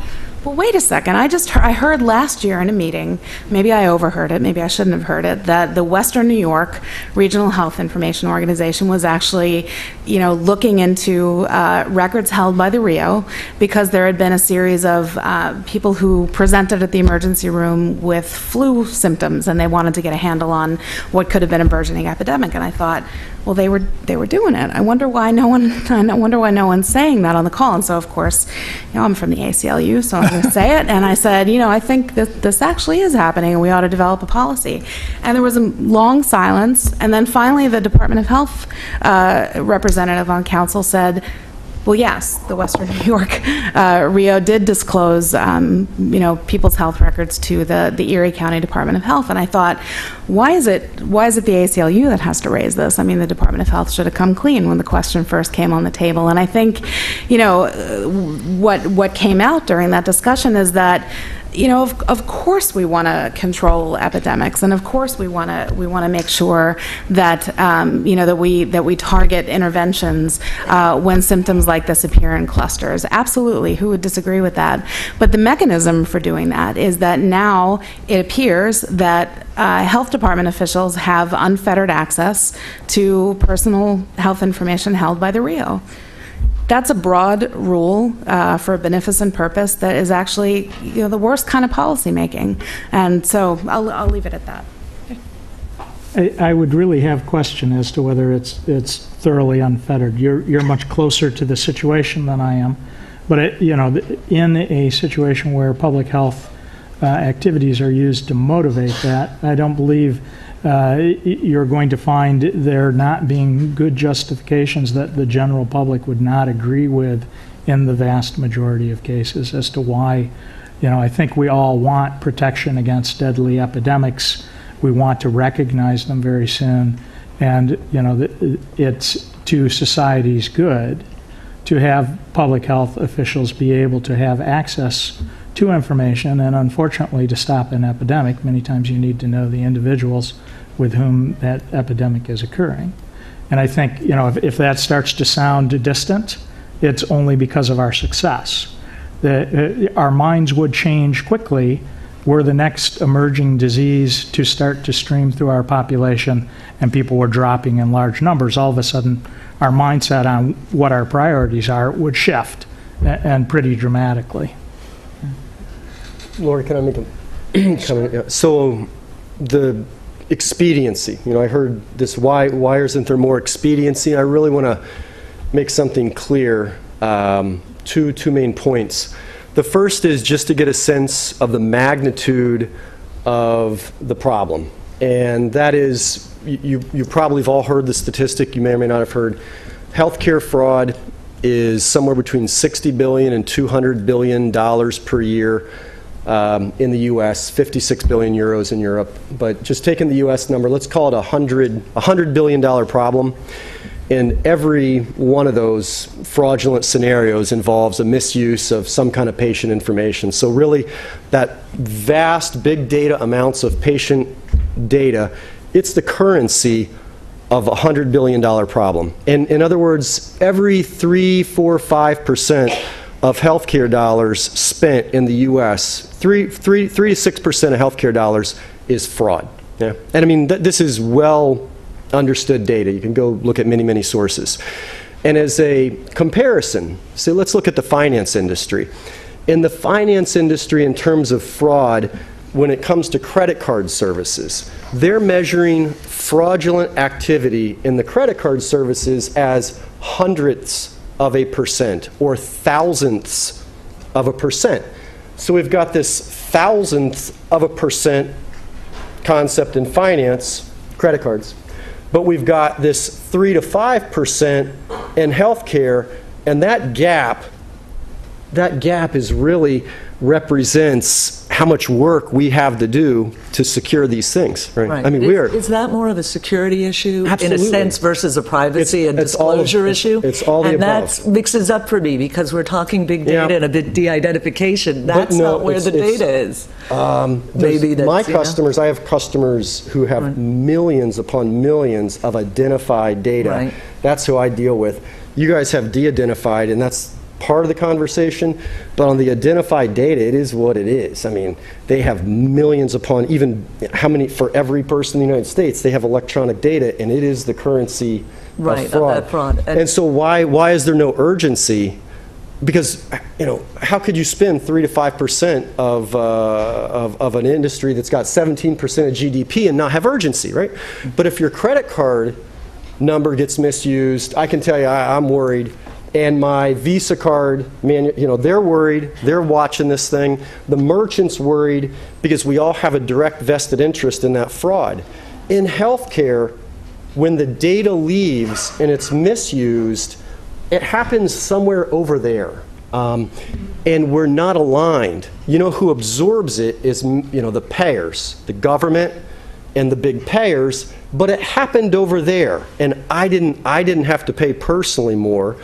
well, wait a second. I heard last year in a meeting, maybe I overheard it, maybe I shouldn't have heard it, that the Western New York Regional Health Information Organization was actually, looking into records held by the Rio because there had been a series of people who presented at the emergency room with flu symptoms, and they wanted to get a handle on what could have been a burgeoning epidemic. And I thought, well, they were doing it. I wonder why no one's saying that on the call. And so, of course, I'm from the ACLU, so I'm going to say it. And I said, I think that this actually is happening, and we ought to develop a policy. And there was a long silence. And then finally, the Department of Health representative on council said, well, yes, the Western New York Rio did disclose, people's health records to the Erie County Department of Health, and I thought, why is it the ACLU that has to raise this? I mean, the Department of Health should have come clean when the question first came on the table. And I think, what came out during that discussion is that, of course we want to control epidemics, and of course we want to make sure that that we target interventions when symptoms like this appear in clusters. Absolutely, who would disagree with that? But the mechanism for doing that is that now it appears that health department officials have unfettered access to personal health information held by the Rio. That's a broad rule for a beneficent purpose that is actually the worst kind of policy making. And so I'll leave it at that. I would really have question as to whether it's thoroughly unfettered. You're much closer to the situation than I am, but in a situation where public health activities are used to motivate that, I don't believe you're going to find there not being good justifications that the general public would not agree with in the vast majority of cases as to why, I think we all want protection against deadly epidemics. We want to recognize them very soon, and it's to society's good to have public health officials be able to have access to information, and unfortunately to stop an epidemic, many times you need to know the individuals with whom that epidemic is occurring. And I think, if that starts to sound distant, it's only because of our success. Our minds would change quickly were the next emerging disease to start to stream through our population and people were dropping in large numbers. All of a sudden, our mindset on what our priorities are would shift, and pretty dramatically. Laurie, can I make a comment? Yeah. So the expediency, I heard this, why isn't there more expediency? I really want to make something clear, two main points. The first is just to get a sense of the magnitude of the problem. And that is, you probably have all heard the statistic, you may or may not have heard, healthcare fraud is somewhere between $60 billion and $200 billion per year. In the U.S., 56 billion euros in Europe. But just taking the U.S. number, let's call it a $100 billion problem. And every one of those fraudulent scenarios involves a misuse of some kind of patient information. So really, that vast big data amounts of patient data. It's the currency of a $100 billion problem. And in other words, every 3, 4, 5% of healthcare dollars spent in the U.S., 3 to 6% of healthcare dollars is fraud. Yeah? And I mean, this is well understood data. You can go look at many, many sources. And as a comparison, so let's look at the finance industry. In the finance industry, in terms of fraud, when it comes to credit card services, they're measuring fraudulent activity in the credit card services as hundredths of a percent or thousandths of a percent. So we've got this thousandth of a percent concept in finance, credit cards, but we've got this 3 to 5% in healthcare, and that gap is really represents how much work we have to do to secure these things, right? Right. I mean, Is that more of a security issue Absolutely. in a sense versus a privacy and disclosure issue? It's all the and above. that mixes up for me because we're talking big data and a bit de-identification. That's not where the data is. Maybe that's, my customers, I have customers who have millions upon millions of identified data. Right. That's who I deal with. You guys have de-identified, and that's part of the conversation, but on the identified data, it is what it is. I mean, they have millions upon, even how many, for every person in the United States, they have electronic data, and it is the currency of fraud. That fraud. And so why is there no urgency? Because, you know, how could you spend 3 to 5% of an industry that's got 17% of GDP and not have urgency, right? But if your credit card number gets misused, I can tell you I'm worried. And my Visa card, man, you know, they're worried. They're watching this thing. The merchant's worried because we all have a direct vested interest in that fraud. In healthcare, when the data leaves and it's misused, it happens somewhere over there. And we're not aligned. You know who absorbs it is, you know, the payers, the government and the big payers, but it happened over there. And I didn't have to pay personally more.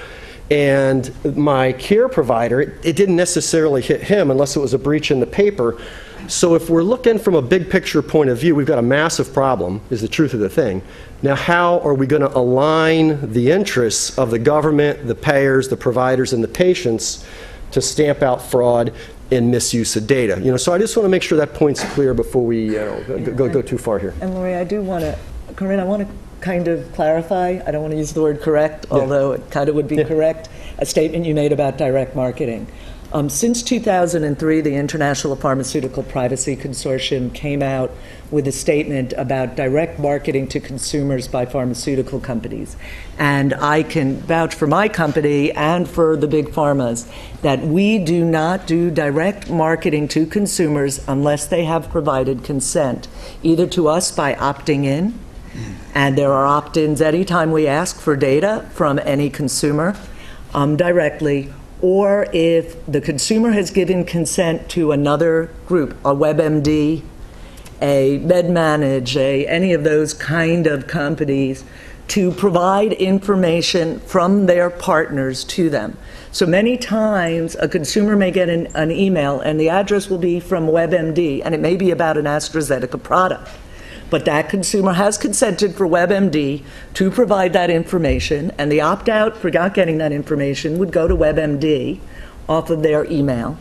And my care provider, it didn't necessarily hit him unless it was a breach in the paper. So if we're looking from a big picture point of view, we've got a massive problem, is the truth of the thing. Now, how are we going to align the interests of the government, the payers, the providers, and the patients to stamp out fraud and misuse of data? You know, so I just want to make sure that point's clear before we go too far here. And Laurie, I do want to, Corinne, I want to kind of clarify, I don't want to use the word correct, although it kind of would be correct, a statement you made about direct marketing. Since 2003, the International Pharmaceutical Privacy Consortium came out with a statement about direct marketing to consumers by pharmaceutical companies. And I can vouch for my company and for the big pharmas that we do not do direct marketing to consumers unless they have provided consent, either to us by opting in, and there are opt-ins anytime we ask for data from any consumer directly, or if the consumer has given consent to another group, a WebMD, a MedManage, any of those kind of companies, to provide information from their partners to them. So many times a consumer may get an email and the address will be from WebMD, and it may be about an AstraZeneca product. But that consumer has consented for WebMD to provide that information, and the opt-out for not getting that information would go to WebMD off of their email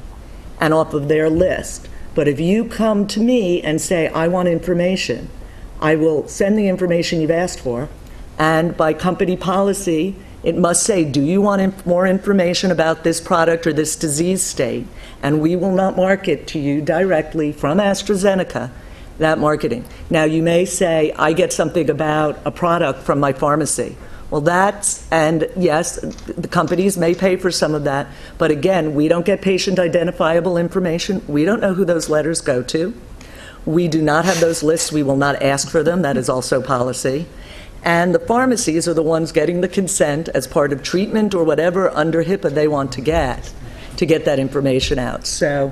and off of their list. But if you come to me and say, I want information, I will send the information you've asked for, and by company policy, it must say, do you want more information about this product or this disease state? And we will not market to you directly from AstraZeneca that marketing. Now, you may say, I get something about a product from my pharmacy. Well, and yes, the companies may pay for some of that, but again, we don't get patient identifiable information. We don't know who those letters go to. We do not have those lists. We will not ask for them. That is also policy. And the pharmacies are the ones getting the consent as part of treatment or whatever under HIPAA they want to get that information out. So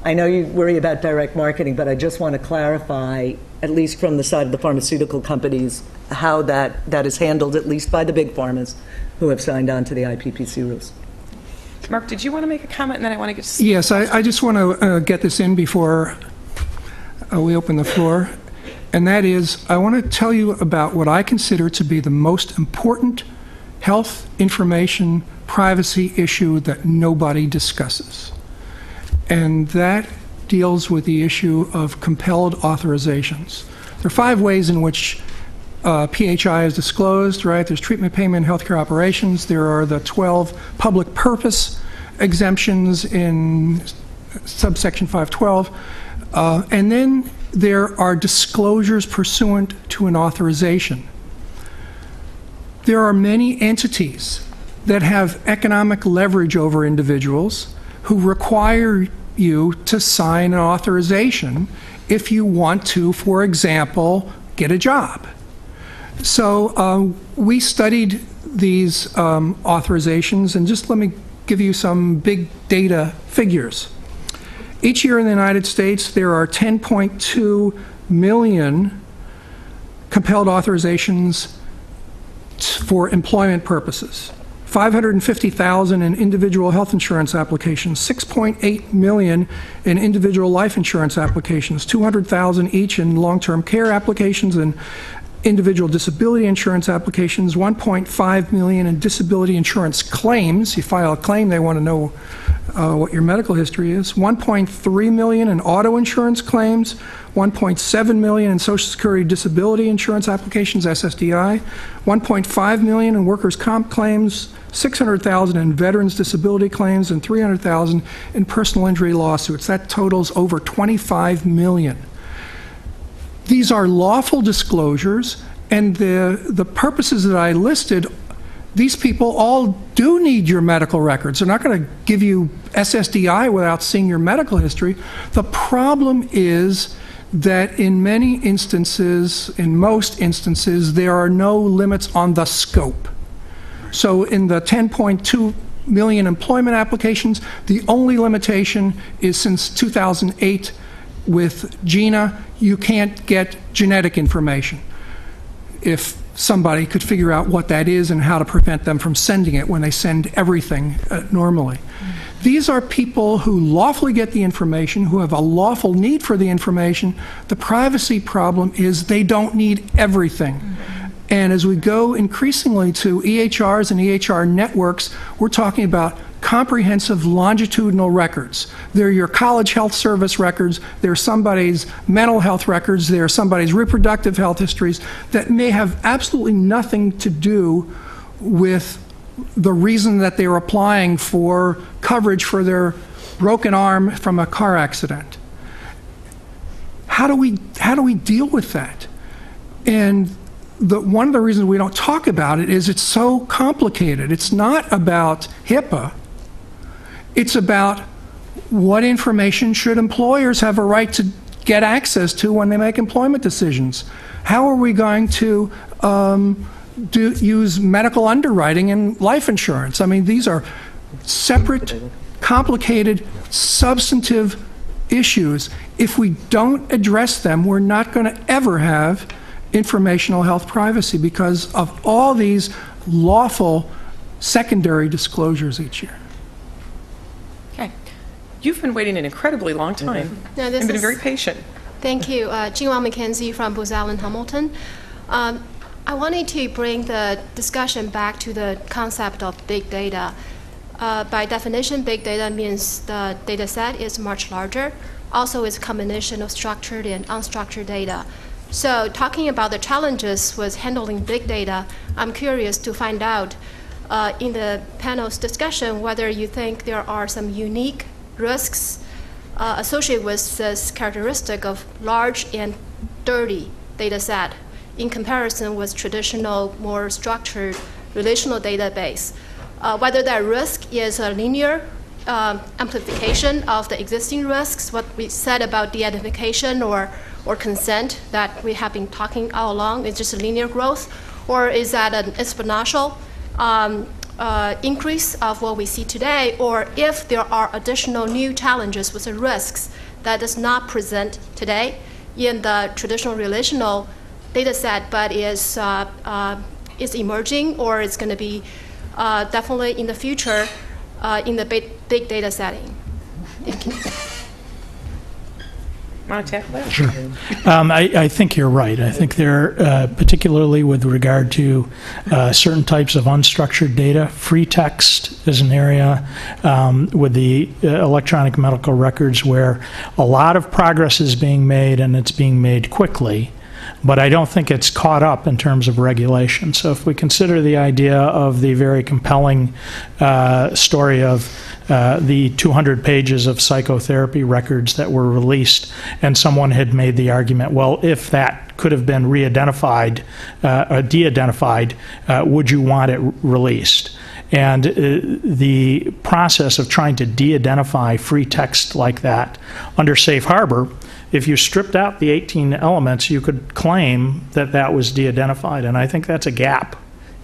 I know you worry about direct marketing, but I just want to clarify, at least from the side of the pharmaceutical companies, how that is handled, at least by the big pharmas who have signed on to the IPPC rules. Mark, did you want to make a comment, and then I want to get... Yes, I just want to get this in before we open the floor. and that is I want to tell you about what I consider to be the most important health information privacy issue that nobody discusses. And that deals with the issue of compelled authorizations. There are 5 ways in which PHI is disclosed, right? There's treatment, payment, healthcare operations. There are the 12 public purpose exemptions in subsection 512. And then there are disclosures pursuant to an authorization. There are many entities that have economic leverage over individuals who require you to sign an authorization if you want to, for example, get a job. So we studied these authorizations, and just let me give you some big data figures. Each year in the United States, there are 10.2 million compelled authorizations for employment purposes, 550,000 in individual health insurance applications, 6.8 million in individual life insurance applications, 200,000 each in long-term care applications and individual disability insurance applications, 1.5 million in disability insurance claims. You file a claim, they want to know what your medical history is. 1.3 million in auto insurance claims, 1.7 million in Social Security disability insurance applications, SSDI, 1.5 million in workers' comp claims, 600,000 in veterans disability claims, and 300,000 in personal injury lawsuits. That totals over 25 million. These are lawful disclosures, and the purposes that I listed, these people all do need your medical records. They're not going to give you SSDI without seeing your medical history. The problem is that in many instances, in most instances, there are no limits on the scope. So in the 10.2 million employment applications, the only limitation is since 2008 with GINA, you can't get genetic information. If somebody could figure out what that is and how to prevent them from sending it when they send everything normally. These are people who lawfully get the information, who have a lawful need for the information. The privacy problem is they don't need everything. And as we go increasingly to EHRs and EHR networks, we're talking about comprehensive longitudinal records. They're your college health service records, they're somebody's mental health records, they're somebody's reproductive health histories that may have absolutely nothing to do with the reason that they're applying for coverage for their broken arm from a car accident. How do we deal with that? And one of the reasons we don't talk about it is it's so complicated. It's not about HIPAA. It's about what information should employers have a right to get access to when they make employment decisions. How are we going to use medical underwriting in life insurance? I mean, these are separate, complicated, substantive issues. If we don't address them, we're not going to ever have informational health privacy because of all these lawful secondary disclosures each year. Okay. You've been waiting an incredibly long time No, and been very patient. Thank you. Jinwang McKenzie from Booz Allen Hamilton. I wanted to bring the discussion back to the concept of big data. By definition, big data means the data set is much larger. Also, it's a combination of structured and unstructured data. So talking about the challenges with handling big data, I'm curious to find out in the panel's discussion whether you think there are some unique risks associated with this characteristic of large and dirty data set in comparison with traditional, more structured relational database. Whether that risk is a linear amplification of the existing risks, what we said about de-identification or consent that we have been talking all along, is just a linear growth, or is that an exponential increase of what we see today, or if there are additional new challenges with the risks that does not present today in the traditional relational data set, but is emerging, or it's going to be definitely in the future in the big data setting. Thank you. Want to tackle that? Sure. I think you're right. I think there, particularly with regard to certain types of unstructured data, free text is an area with the electronic medical records where a lot of progress is being made, and it's being made quickly. But I don't think it's caught up in terms of regulation. So if we consider the idea of the very compelling story of the 200 pages of psychotherapy records that were released, and someone had made the argument, well, if that could have been re-identified or de-identified, would you want it released? And the process of trying to de-identify free text like that under safe harbor, if you stripped out the 18 elements, you could claim that that was de-identified. And I think that's a gap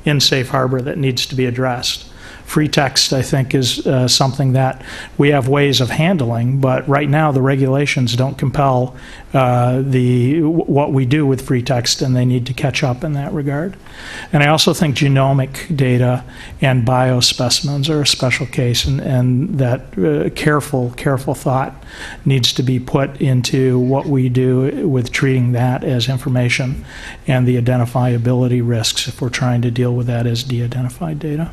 in safe harbor that needs to be addressed. Free text, I think, is something that we have ways of handling, but right now the regulations don't compel what we do with free text, and they need to catch up in that regard. And I also think genomic data and biospecimens are a special case, and that careful thought needs to be put into what we do with treating that as information and the identifiability risks if we're trying to deal with that as de-identified data.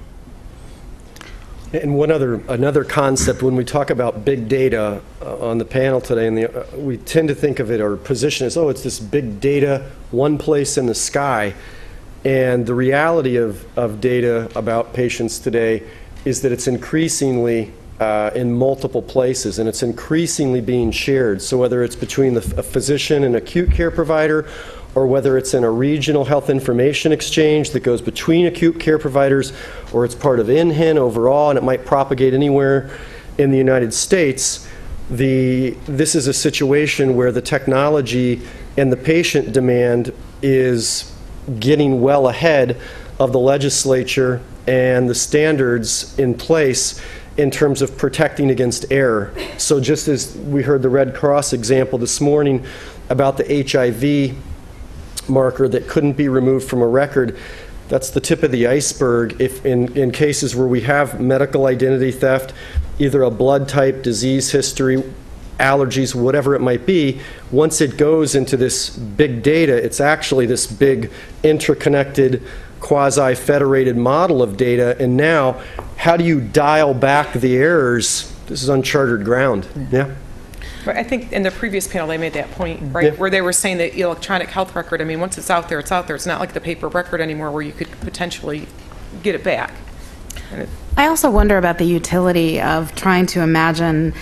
And another concept, when we talk about big data on the panel today, and we tend to think of it or position as, oh, it's this big data, one place in the sky. And the reality of data about patients today is that it's increasingly in multiple places, and it's increasingly being shared. So whether it's between a physician and acute care provider, or whether it's in a regional health information exchange that goes between acute care providers, or it's part of INHIN overall, and it might propagate anywhere in the United States, this is a situation where the technology and the patient demand is getting well ahead of the legislature and the standards in place in terms of protecting against error. So just as we heard the Red Cross example this morning about the HIV marker that couldn't be removed from a record, that's the tip of the iceberg. If in cases where we have medical identity theft, either a blood type, disease history, allergies, whatever it might be, once it goes into this big data, it's actually this big interconnected quasi-federated model of data. And now, how do you dial back the errors? This is uncharted ground. Yeah. But I think in the previous panel they made that point, right, where they were saying that electronic health record, I mean, once it's out there, it's out there. It's not like the paper record anymore where you could potentially get it back. I also wonder about the utility of trying to imagine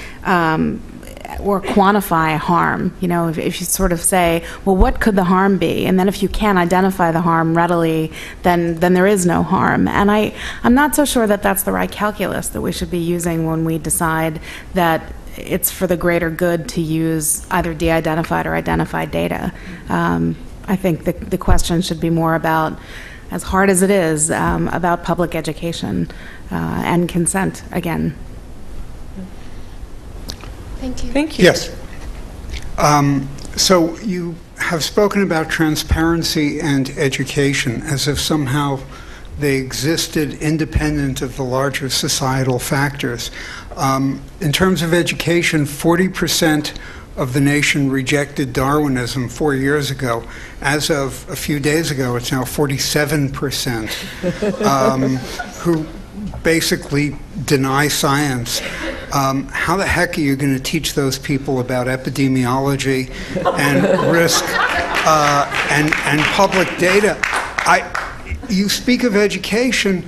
or quantify harm. You know, if you sort of say, well, what could the harm be? And then if you can't identify the harm readily, then there is no harm. And I'm not so sure that that's the right calculus that we should be using when we decide that it's for the greater good to use either de-identified or identified data. I think the question should be more about, as hard as it is, about public education and consent again. Thank you. Thank you. Yes. So you have spoken about transparency and education as if somehow they existed independent of the larger societal factors. In terms of education, 40% of the nation rejected Darwinism 4 years ago. As of a few days ago, it's now 47% who basically deny science. How the heck are you going to teach those people about epidemiology and risk and public data? You speak of education,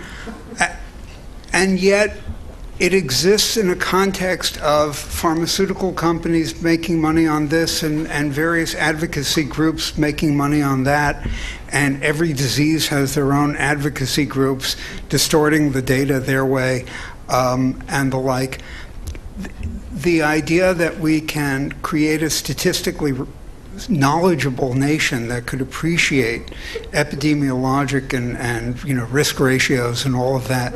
and yet it exists in a context of pharmaceutical companies making money on this and various advocacy groups making money on that. And every disease has their own advocacy groups distorting the data their way and the like. The idea that we can create a statistically knowledgeable nation that could appreciate epidemiologic and risk ratios and all of that,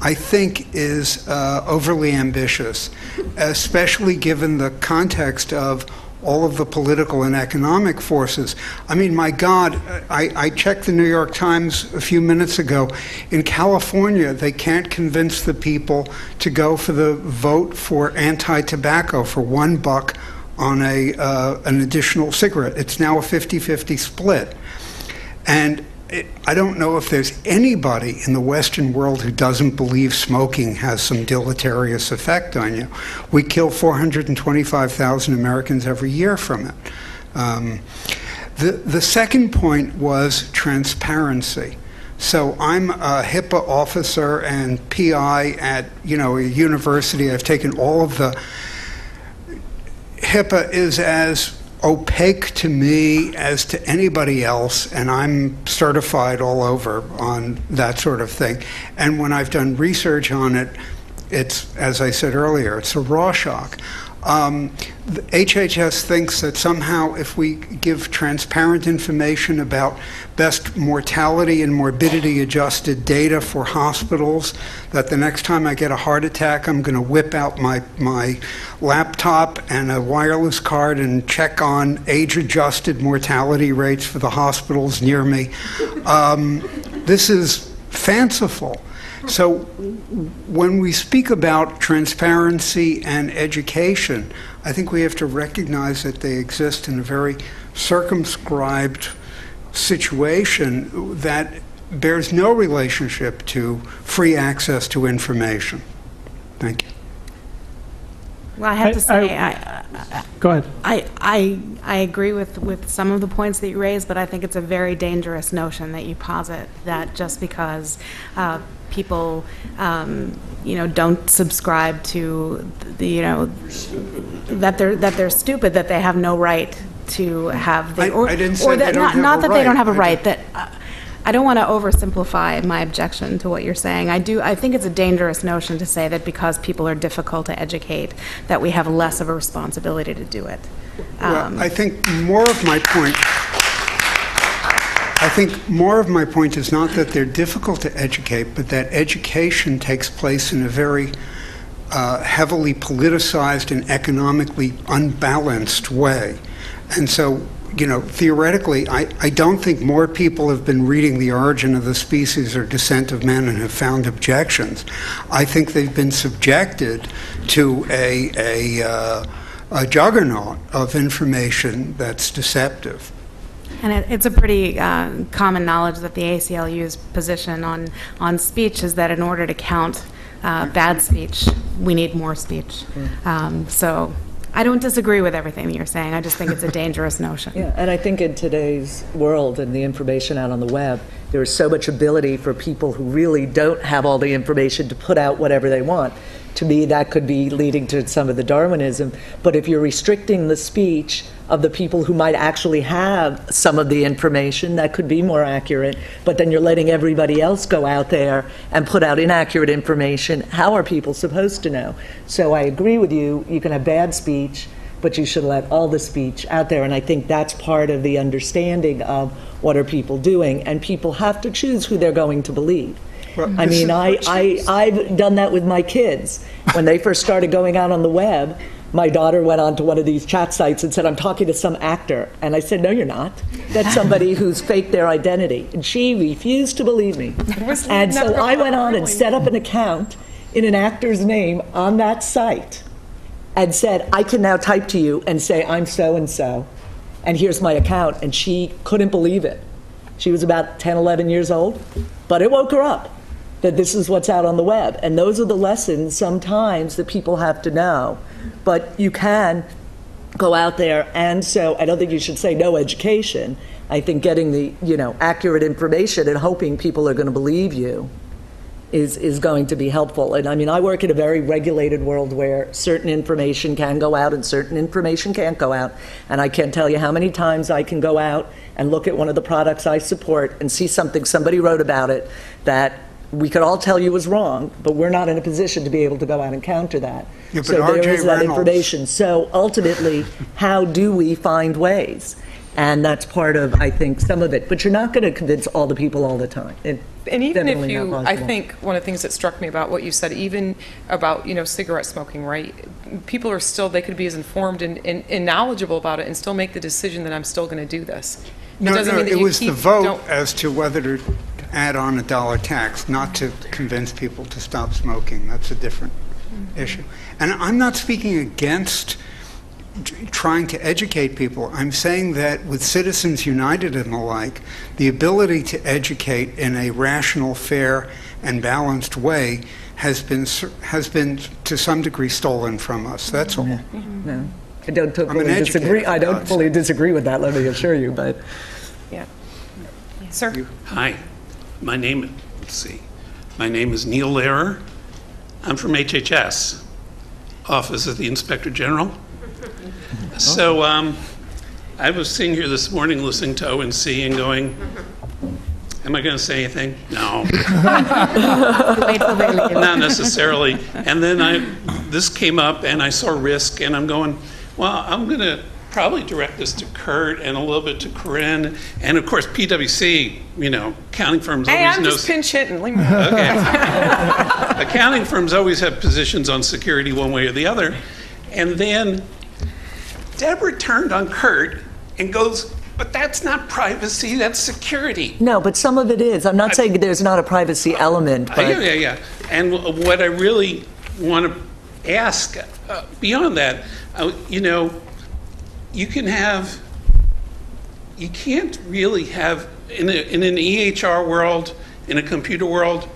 I think is overly ambitious, especially given the context of all of the political and economic forces. I mean, my God, I checked the New York Times a few minutes ago. In California, they can't convince the people to go for the vote for anti-tobacco for $1 on an additional cigarette. It's now a 50-50 split. And I don't know if there's anybody in the Western world who doesn't believe smoking has some deleterious effect on you. We kill 425,000 Americans every year from it. The second point was transparency. So I'm a HIPAA officer and PI at a university. I've taken all of the. HIPAA is as opaque to me as to anybody else, and I'm certified all over on that sort of thing. And when I've done research on it, it's, as I said earlier, it's a Rorschach. The HHS thinks that somehow if we give transparent information about best mortality and morbidity adjusted data for hospitals, that the next time I get a heart attack, I'm going to whip out my laptop and a wireless card and check on age adjusted mortality rates for the hospitals near me. This is fanciful. So when we speak about transparency and education, I think we have to recognize that they exist in a very circumscribed situation that bears no relationship to free access to information. Thank you. Well, I have to say, go ahead. I agree with some of the points that you raised, but I think it's a very dangerous notion that you posit that just because people, don't subscribe to the, that they're stupid, that they have no right to have the, I didn't say they don't have not a that right. they don't have a right. That I don't want to oversimplify my objection to what you're saying. I think it's a dangerous notion to say that because people are difficult to educate, that we have less of a responsibility to do it. Well, I think more of my point is not that they're difficult to educate, but that education takes place in a very heavily politicized and economically unbalanced way. And so, theoretically, I don't think more people have been reading The Origin of the Species or Descent of Men and have found objections. I think they've been subjected to a juggernaut of information that's deceptive. And it's a pretty common knowledge that the ACLU's position on speech is that in order to count bad speech, we need more speech. So I don't disagree with everything that you're saying. I just think it's a dangerous notion. Yeah, and I think in today's world and the information out on the web, there is so much ability for people who really don't have all the information to put out whatever they want. To me, that could be leading to some of the Darwinism. But if you're restricting the speech of the people who might actually have some of the information, that could be more accurate, but then you're letting everybody else go out there and put out inaccurate information, how are people supposed to know? So I agree with you, you can have bad speech, but you should let all the speech out there, and I think that's part of the understanding of what are people doing, and people have to choose who they're going to believe. Well, I mean, I've done that with my kids. When they first started going out on the web, my daughter went on to one of these chat sites and said, I'm talking to some actor. And I said, no, you're not. That's somebody who's faked their identity. And she refused to believe me. And so I went on and set up an account in an actor's name on that site and said, I can now type to you and say, I'm so-and-so, and here's my account. And she couldn't believe it. She was about 10, 11 years old, but it woke her up that this is what's out on the web. And those are the lessons sometimes that people have to know. But you can go out there, and so I don't think you should say no education. I think getting the accurate information and hoping people are going to believe you is going to be helpful. And I mean, I work in a very regulated world where certain information can go out and certain information can't go out. And I can't tell you how many times I can go out and look at one of the products I support and see something somebody wrote about it that we could all tell you was wrong, but we're not in a position to be able to go out and counter that. Yeah, so there is that information. So ultimately, how do we find ways? And that's part of, I think, some of it. But you're not going to convince all the people all the time. And even if you, I think one of the things that struck me about what you said, even about, cigarette smoking, right? People are still, they could be as informed and knowledgeable about it and still make the decision that I'm still going to do this. It was the vote as to whether to add on a dollar tax, not to convince people to stop smoking. That's a different issue. And I'm not speaking against trying to educate people. I'm saying that with Citizens United and the like, the ability to educate in a rational, fair, and balanced way has been to some degree stolen from us. That's all. No, I don't fully disagree. I don't fully disagree with that. Let me assure you. But Yeah. Sir? Hi, my name is Neil Lehrer. I'm from HHS, Office of the Inspector General. So I was sitting here this morning listening to ONC and going, am I going to say anything? No. Not necessarily. And then this came up and I saw risk and I'm going, well, I'm going to probably direct this to Kurt and a little bit to Corinne. And of course, PwC, accounting firms Hey, always I'm know. just pinch hitting. Leave me alone. Okay. Accounting firms always have positions on security one way or the other. And then Debra turned on Kurt and goes, but that's not privacy, that's security. no, but some of it is. I'm not saying there's not a privacy element, but Yeah. And what I really want to ask, beyond that, you can't really have, in an EHR world, in a computer world,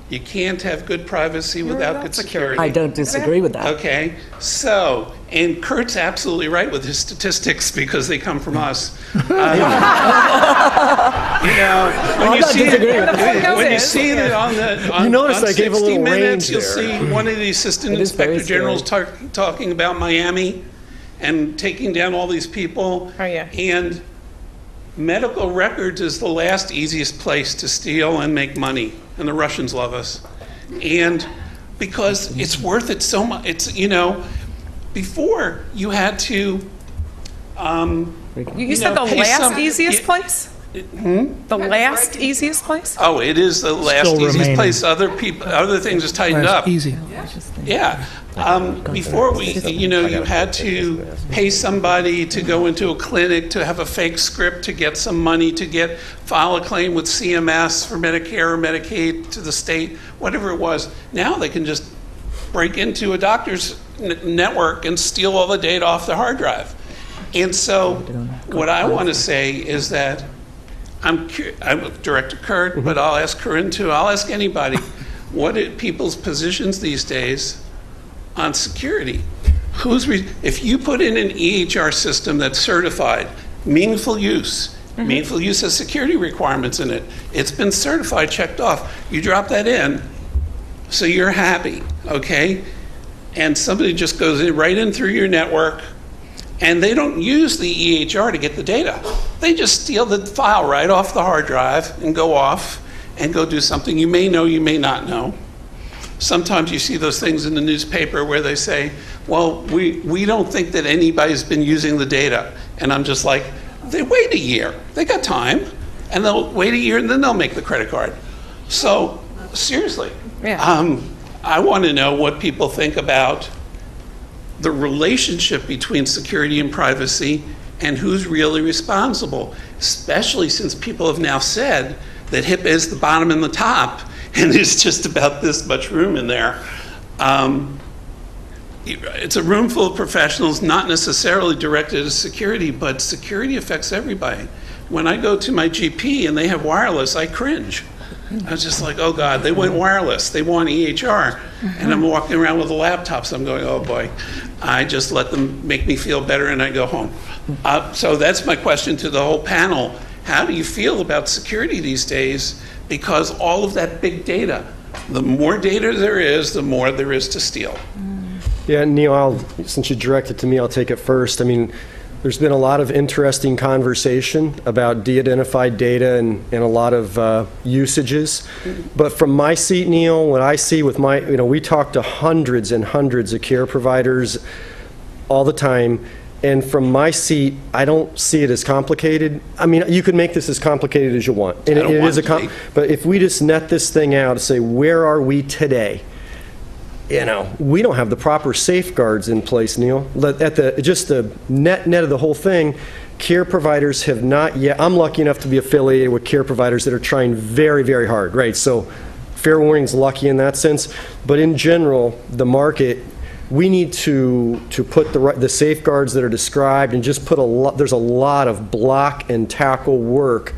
you can't have good privacy without good security. I don't disagree with that. Okay, so, and Kurt's absolutely right with his statistics because they come from us. When you see it on You notice on I gave a 60 little Minutes, range you'll there. see one of the assistant It is very inspector generals talking about Miami and taking down all these people. Oh, yeah. And medical records is the last easiest place to steal and make money, and the Russians love us. And because it's worth it so much, before you had to. You said the pay last easiest place? The last easiest place? Oh, it is the last Still easiest remaining. place. Other things is tightened up. Easy. Yeah. Before you had to pay somebody to go into a clinic to have a fake script to get some money to file a claim with CMS for Medicare or Medicaid to the state, whatever it was. Now they can just break into a doctor's network and steal all the data off the hard drive. And so what I want to say is that I'm Director Kurt, but I'll ask Corinne too. I'll ask anybody, what are people's positions these days on security? If you put in an EHR system that's certified, meaningful use has security requirements in it. It's been certified, checked off. You drop that in, so you're happy, okay? And somebody just goes right in through your network, and they don't use the EHR to get the data. They just steal the file right off the hard drive and go off and go do something you may know, you may not know. Sometimes you see those things in the newspaper where they say, well, we don't think that anybody's been using the data. And I'm just like, they wait a year. They got time. And they'll wait a year and then they'll make the credit card. So, seriously, I want to know what people think about the relationship between security and privacy and who's really responsible, especially since people have now said that HIPAA is the bottom and the top, and there's just about this much room in there. It's a room full of professionals, not necessarily directed at security, but security affects everybody. When I go to my GP and they have wireless, I cringe. I was just like, oh God, they went wireless. They want EHR. And I'm walking around with a laptop, so I'm going, oh boy. I just let them make me feel better and I go home. So that's my question to the whole panel. How do you feel about security these days? Because all of that big data, the more data there is, the more there is to steal. Yeah, Neil, since you directed to me, I'll take it first. I mean, there's been a lot of interesting conversation about de-identified data and a lot of usages. But from my seat, Neil, what I see with we talk to hundreds and hundreds of care providers all the time. And from my seat, I don't see it as complicated. I mean, you could make this as complicated as you want. And it is but if we just net this thing out and say, where are we today? We don't have the proper safeguards in place, Neil. At the net of the whole thing, care providers have not yet. I'm lucky enough to be affiliated with care providers that are trying very, very hard, right? So fair warning's lucky in that sense. But in general, the market, we need to put the safeguards that are described and just put there's a lot of block and tackle work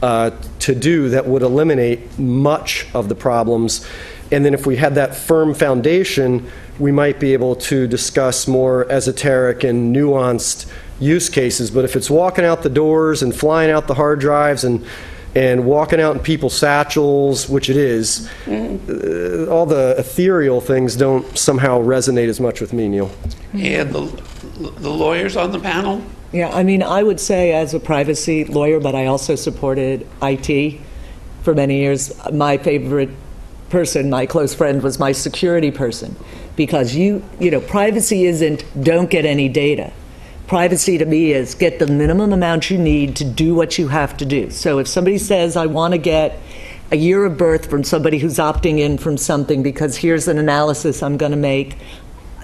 to do that would eliminate much of the problems. And then if we had that firm foundation, we might be able to discuss more esoteric and nuanced use cases. But if it's walking out the doors and flying out the hard drives and walking out in people's satchels, which it is, all the ethereal things don't somehow resonate as much with me, Neil. And the lawyers on the panel? Yeah, I mean, I would say as a privacy lawyer, but I also supported IT for many years. My favorite person, my close friend, was my security person, because you know, privacy isn't don't get any data. Privacy to me is get the minimum amount you need to do what you have to do. So if somebody says, I want to get a year of birth from somebody who's opting in from something because here's an analysis I'm going to make,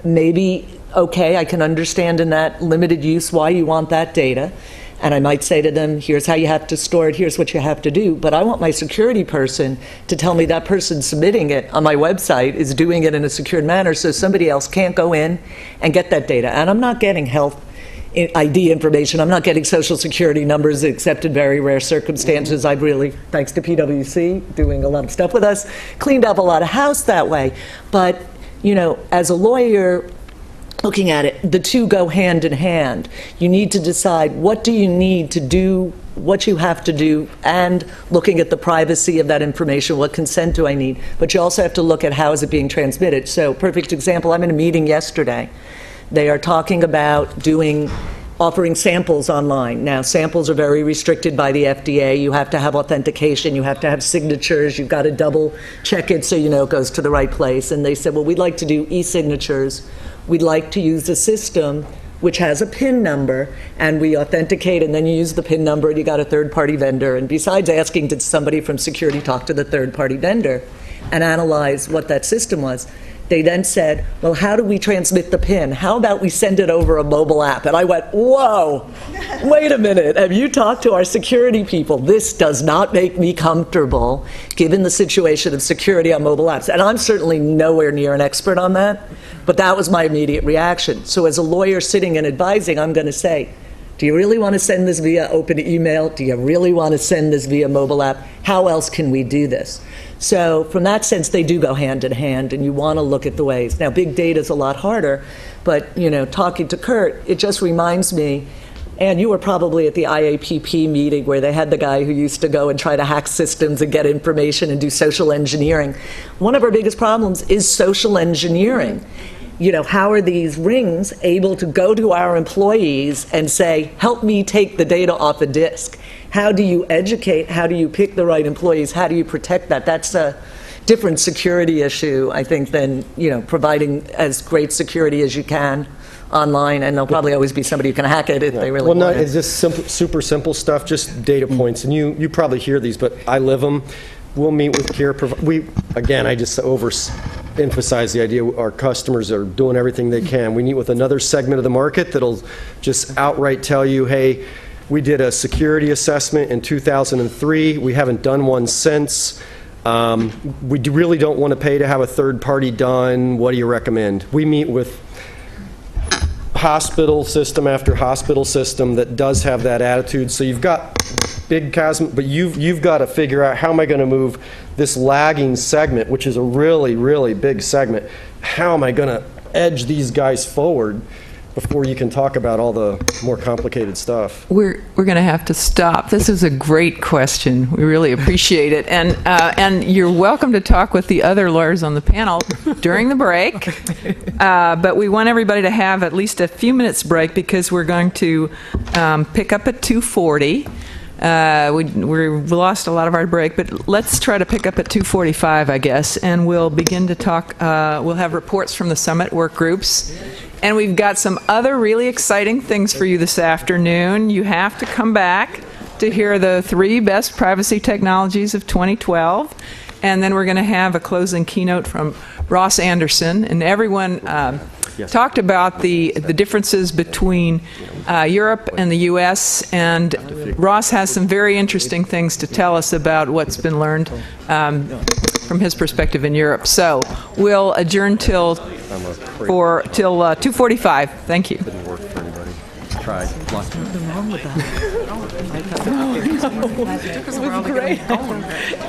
maybe, okay, I can understand in that limited use why you want that data. And I might say to them, here's how you have to store it, here's what you have to do. But I want my security person to tell me that person submitting it on my website is doing it in a secured manner so somebody else can't go in and get that data. And I'm not getting health ID information. I'm not getting social security numbers except in very rare circumstances. I've really, thanks to PwC, doing a lot of stuff with us, cleaned up a lot of house that way. But, you know, as a lawyer, looking at it, the two go hand in hand. You need to decide what do you need to do, what you have to do, and looking at the privacy of that information, what consent do I need? But you also have to look at how is it being transmitted. So, perfect example, I'm in a meeting yesterday. They are talking about offering samples online. Now, samples are very restricted by the FDA. You have to have authentication. You have to have signatures. You've got to double check it so you know it goes to the right place. And they said, well, we'd like to do e-signatures. We'd like to use a system which has a PIN number, and we authenticate, and then you use the PIN number, and you got a third-party vendor. And besides asking, did somebody from security talk to the third-party vendor and analyze what that system was? They then said, well, how do we transmit the PIN? How about we send it over a mobile app? And I went, whoa, wait a minute. Have you talked to our security people? This does not make me comfortable, given the situation of security on mobile apps. And I'm certainly nowhere near an expert on that, but that was my immediate reaction. So as a lawyer sitting and advising, I'm going to say, do you really want to send this via open email? Do you really want to send this via mobile app? How else can we do this? So from that sense, they do go hand in hand, and you want to look at the ways. Now, big data is a lot harder, but, you know, talking to Kurt, it just reminds me, and you were probably at the IAPP meeting where they had the guy who used to go and try to hack systems and get information and do social engineering. One of our biggest problems is social engineering. You know, how are these rings able to go to our employees and say, help me take the data off a disk? How do you educate? How do you pick the right employees? How do you protect that? That's a different security issue, I think, than, you know, providing as great security as you can online, and there'll probably always be somebody who can hack it if they really want it. Well, it's just super simple stuff, just data points, and you probably hear these, but I live them. We'll meet with care again, I just overemphasize the idea our customers are doing everything they can. We meet with another segment of the market that'll just outright tell you, hey, we did a security assessment in 2003. We haven't done one since. We really don't want to pay to have a third party done. What do you recommend? We meet with hospital system after hospital system that does have that attitude. So you've got big chasm, but you've got to figure out, how am I going to move this lagging segment, which is a really, really big segment? How am I going to edge these guys forward before you can talk about all the more complicated stuff? We're going to have to stop. This is a great question. We really appreciate it. And you're welcome to talk with the other lawyers on the panel during the break. But we want everybody to have at least a few minutes break, because we're going to pick up at 2:40. We lost a lot of our break, but let's try to pick up at 2:45, I guess, and we'll begin to talk. We'll have reports from the summit work groups. And we've got some other really exciting things for you this afternoon. You have to come back to hear the 3 best privacy technologies of 2012. And then we're going to have a closing keynote from Ross Anderson. And everyone talked about the differences between Europe and the U.S. And Ross has some very interesting things to tell us about what's been learned from his perspective in Europe. So we'll adjourn till for till 2:45. Thank you. Didn't work for anybody. Tried. Lost. Nothing wrong with that. It was great.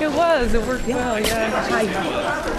It was. It worked well, yeah.